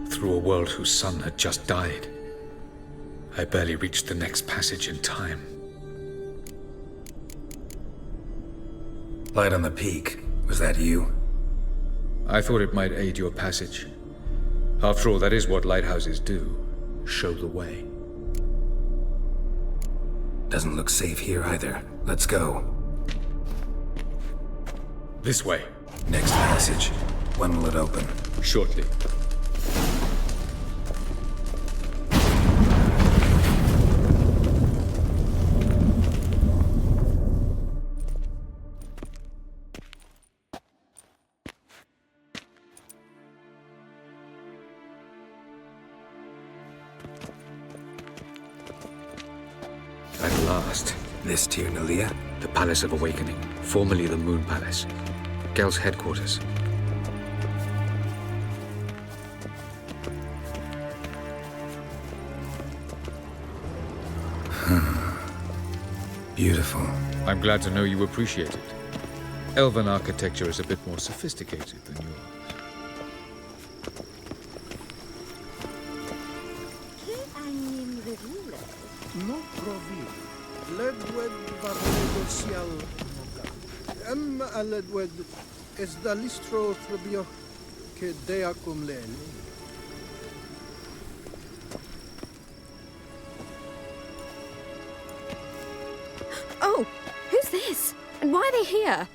N: Through a world whose sun had just died. I barely reached the next passage in time.
O: Light on the peak. Was that you?
N: I thought it might aid your passage. After all, that is what lighthouses do. Show the way.
O: Doesn't look safe here either. Let's go.
N: This way.
O: Next passage. When will it open?
N: Shortly. At last.
O: This Tirnalia?
N: The Palace of Awakening, formerly the Moon Palace. Gel's headquarters.
O: Beautiful.
N: I'm glad to know you appreciate it. Elven architecture is a bit more sophisticated than yours.
Q: Oh, who's this? And why are they here?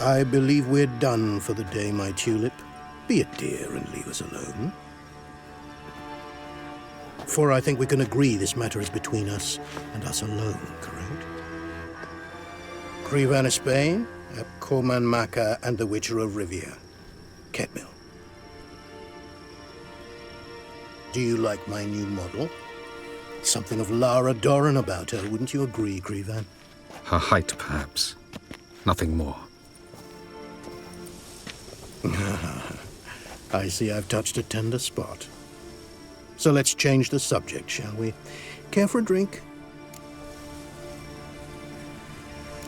D: I believe we're done for the day, my tulip. Be a dear and leave us alone. For I think we can agree this matter is between us and us alone, correct? Crevan of Spain, Corman Maca, and the Witcher of Rivia. Ketmill. Do you like my new model? Something of Lara Doran about her, wouldn't you agree, Crevan?
N: Her height, perhaps. Nothing more.
D: I see I've touched a tender spot. So let's change the subject, shall we? Care for a drink?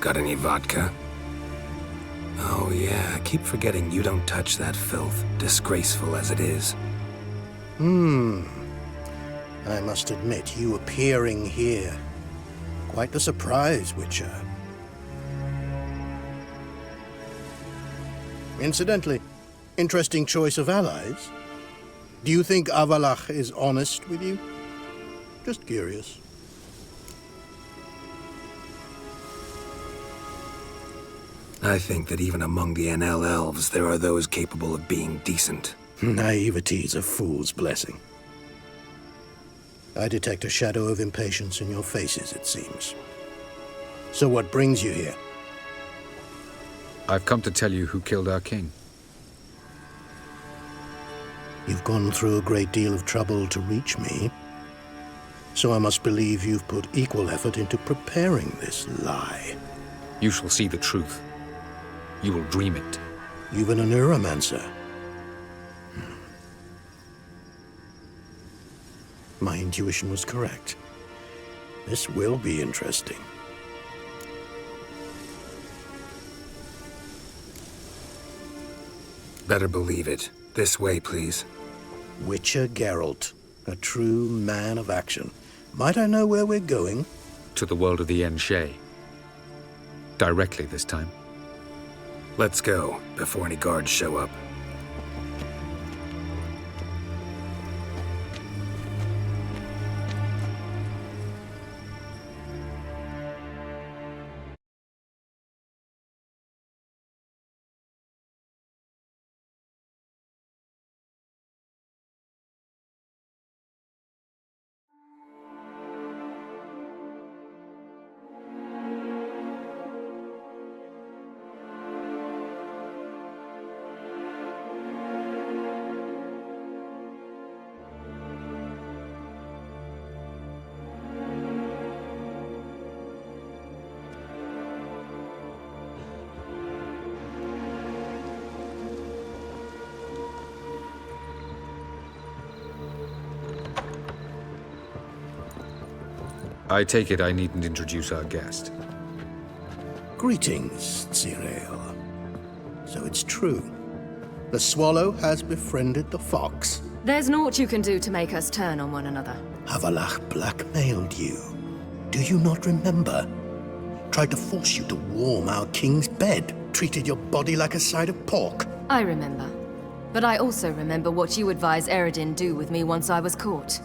O: Got any vodka? Oh yeah, I keep forgetting you don't touch that filth, disgraceful as it is.
D: I must admit, you appearing here. Quite the surprise, Witcher. Incidentally, interesting choice of allies. Do you think Avalach is honest with you? Just curious.
O: I think that even among the NL elves, there are those capable of being decent.
D: Naivety is a fool's blessing. I detect a shadow of impatience in your faces, it seems. So what brings you here?
N: I've come to tell you who killed our king.
D: You've gone through a great deal of trouble to reach me, so I must believe you've put equal effort into preparing this lie.
N: You shall see the truth. You will dream it.
D: You've an neuromancer. My intuition was correct. This will be interesting.
O: Better believe it. This way, please.
D: Witcher Geralt, a true man of action. Might I know where we're going?
N: To the world of the Enshe. Directly this time.
O: Let's go, before any guards show up.
N: I take it I needn't introduce our guest.
D: Greetings, Ciri. So it's true. The swallow has befriended the fox.
Q: There's naught you can do to make us turn on one another.
D: Avalach blackmailed you. Do you not remember? Tried to force you to warm our king's bed. Treated your body like a side of pork.
Q: I remember. But I also remember what you advised EREDIN do with me once I was caught.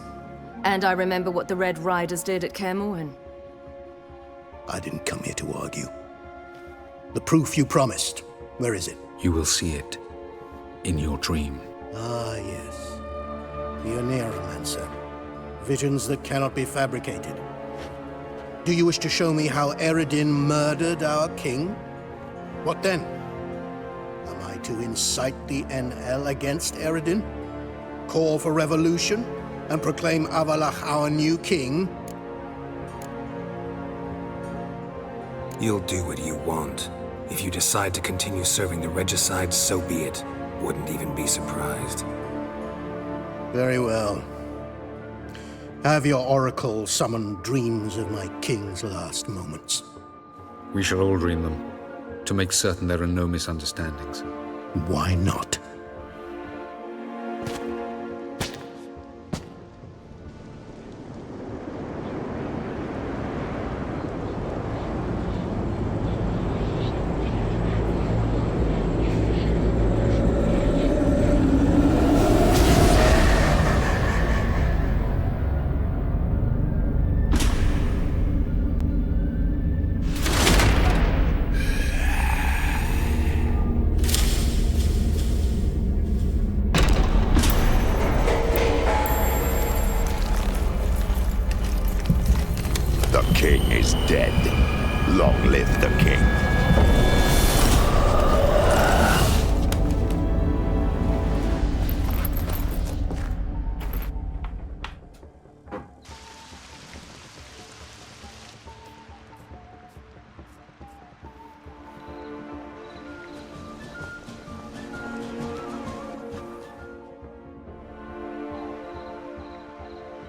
Q: And I remember what the Red Riders did at Kaer Morhen.
D: I didn't come here to argue. The proof you promised, where is it?
N: You will see it. In your dream.
D: Ah, yes. The Neuromancer. Visions that cannot be fabricated. Do you wish to show me how EREDIN murdered our king? What then? Am I to incite the NL against EREDIN? Call for revolution? And proclaim Avalach our new king?
O: You'll do what you want. If you decide to continue serving the regicide, so be it. Wouldn't even be surprised.
D: Very well. Have your oracle summon dreams of my king's last moments.
N: We shall all dream them, to make certain there are no misunderstandings.
D: Why not?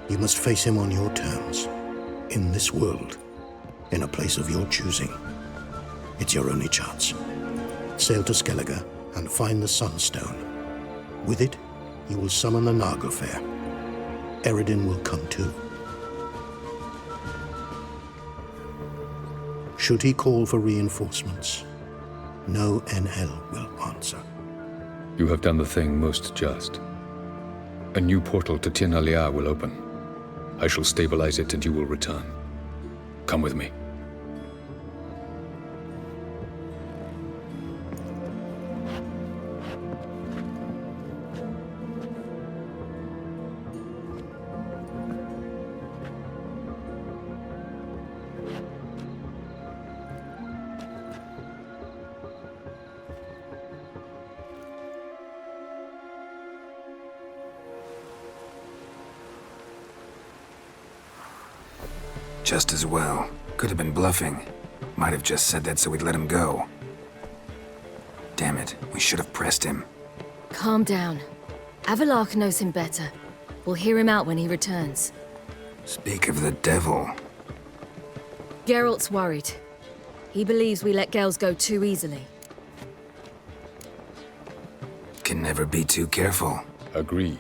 D: You must face him on your terms. In this world. In a place of your choosing. It's your only chance. Sail to Skellige and find the Sunstone. With it, you will summon the Nagelfair. EREDIN will come too. Should he call for reinforcements, no NL will answer.
N: You have done the thing most just. A new portal to Tinalia will open. I shall stabilize it and you will return. Come with me.
O: Just as well. Could have been bluffing. Might have just said that so we'd let him go. Damn it, we should have pressed him.
Q: Calm down. Avalok knows him better. We'll hear him out when he returns.
O: Speak of the devil.
Q: Geralt's worried. He believes we let girls go too easily.
O: Can never be too careful.
N: Agreed.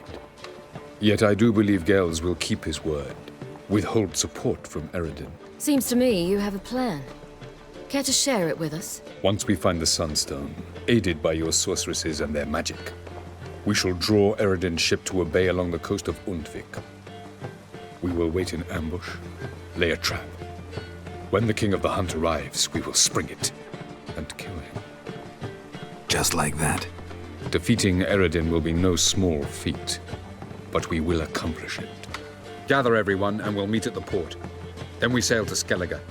N: Yet I do believe Gels will keep his word. Withhold support from EREDIN.
Q: Seems to me you have a plan. Care to share it with us?
N: Once we find the Sunstone, aided by your sorceresses and their magic, we shall draw EREDIN's ship to a bay along the coast of Undvik. We will wait in ambush, lay a trap. When the King of the Hunt arrives, we will spring it and kill him.
O: Just like that?
N: Defeating EREDIN will be no small feat, but we will accomplish it. Gather everyone and we'll meet at the port. Then we sail to Skellige.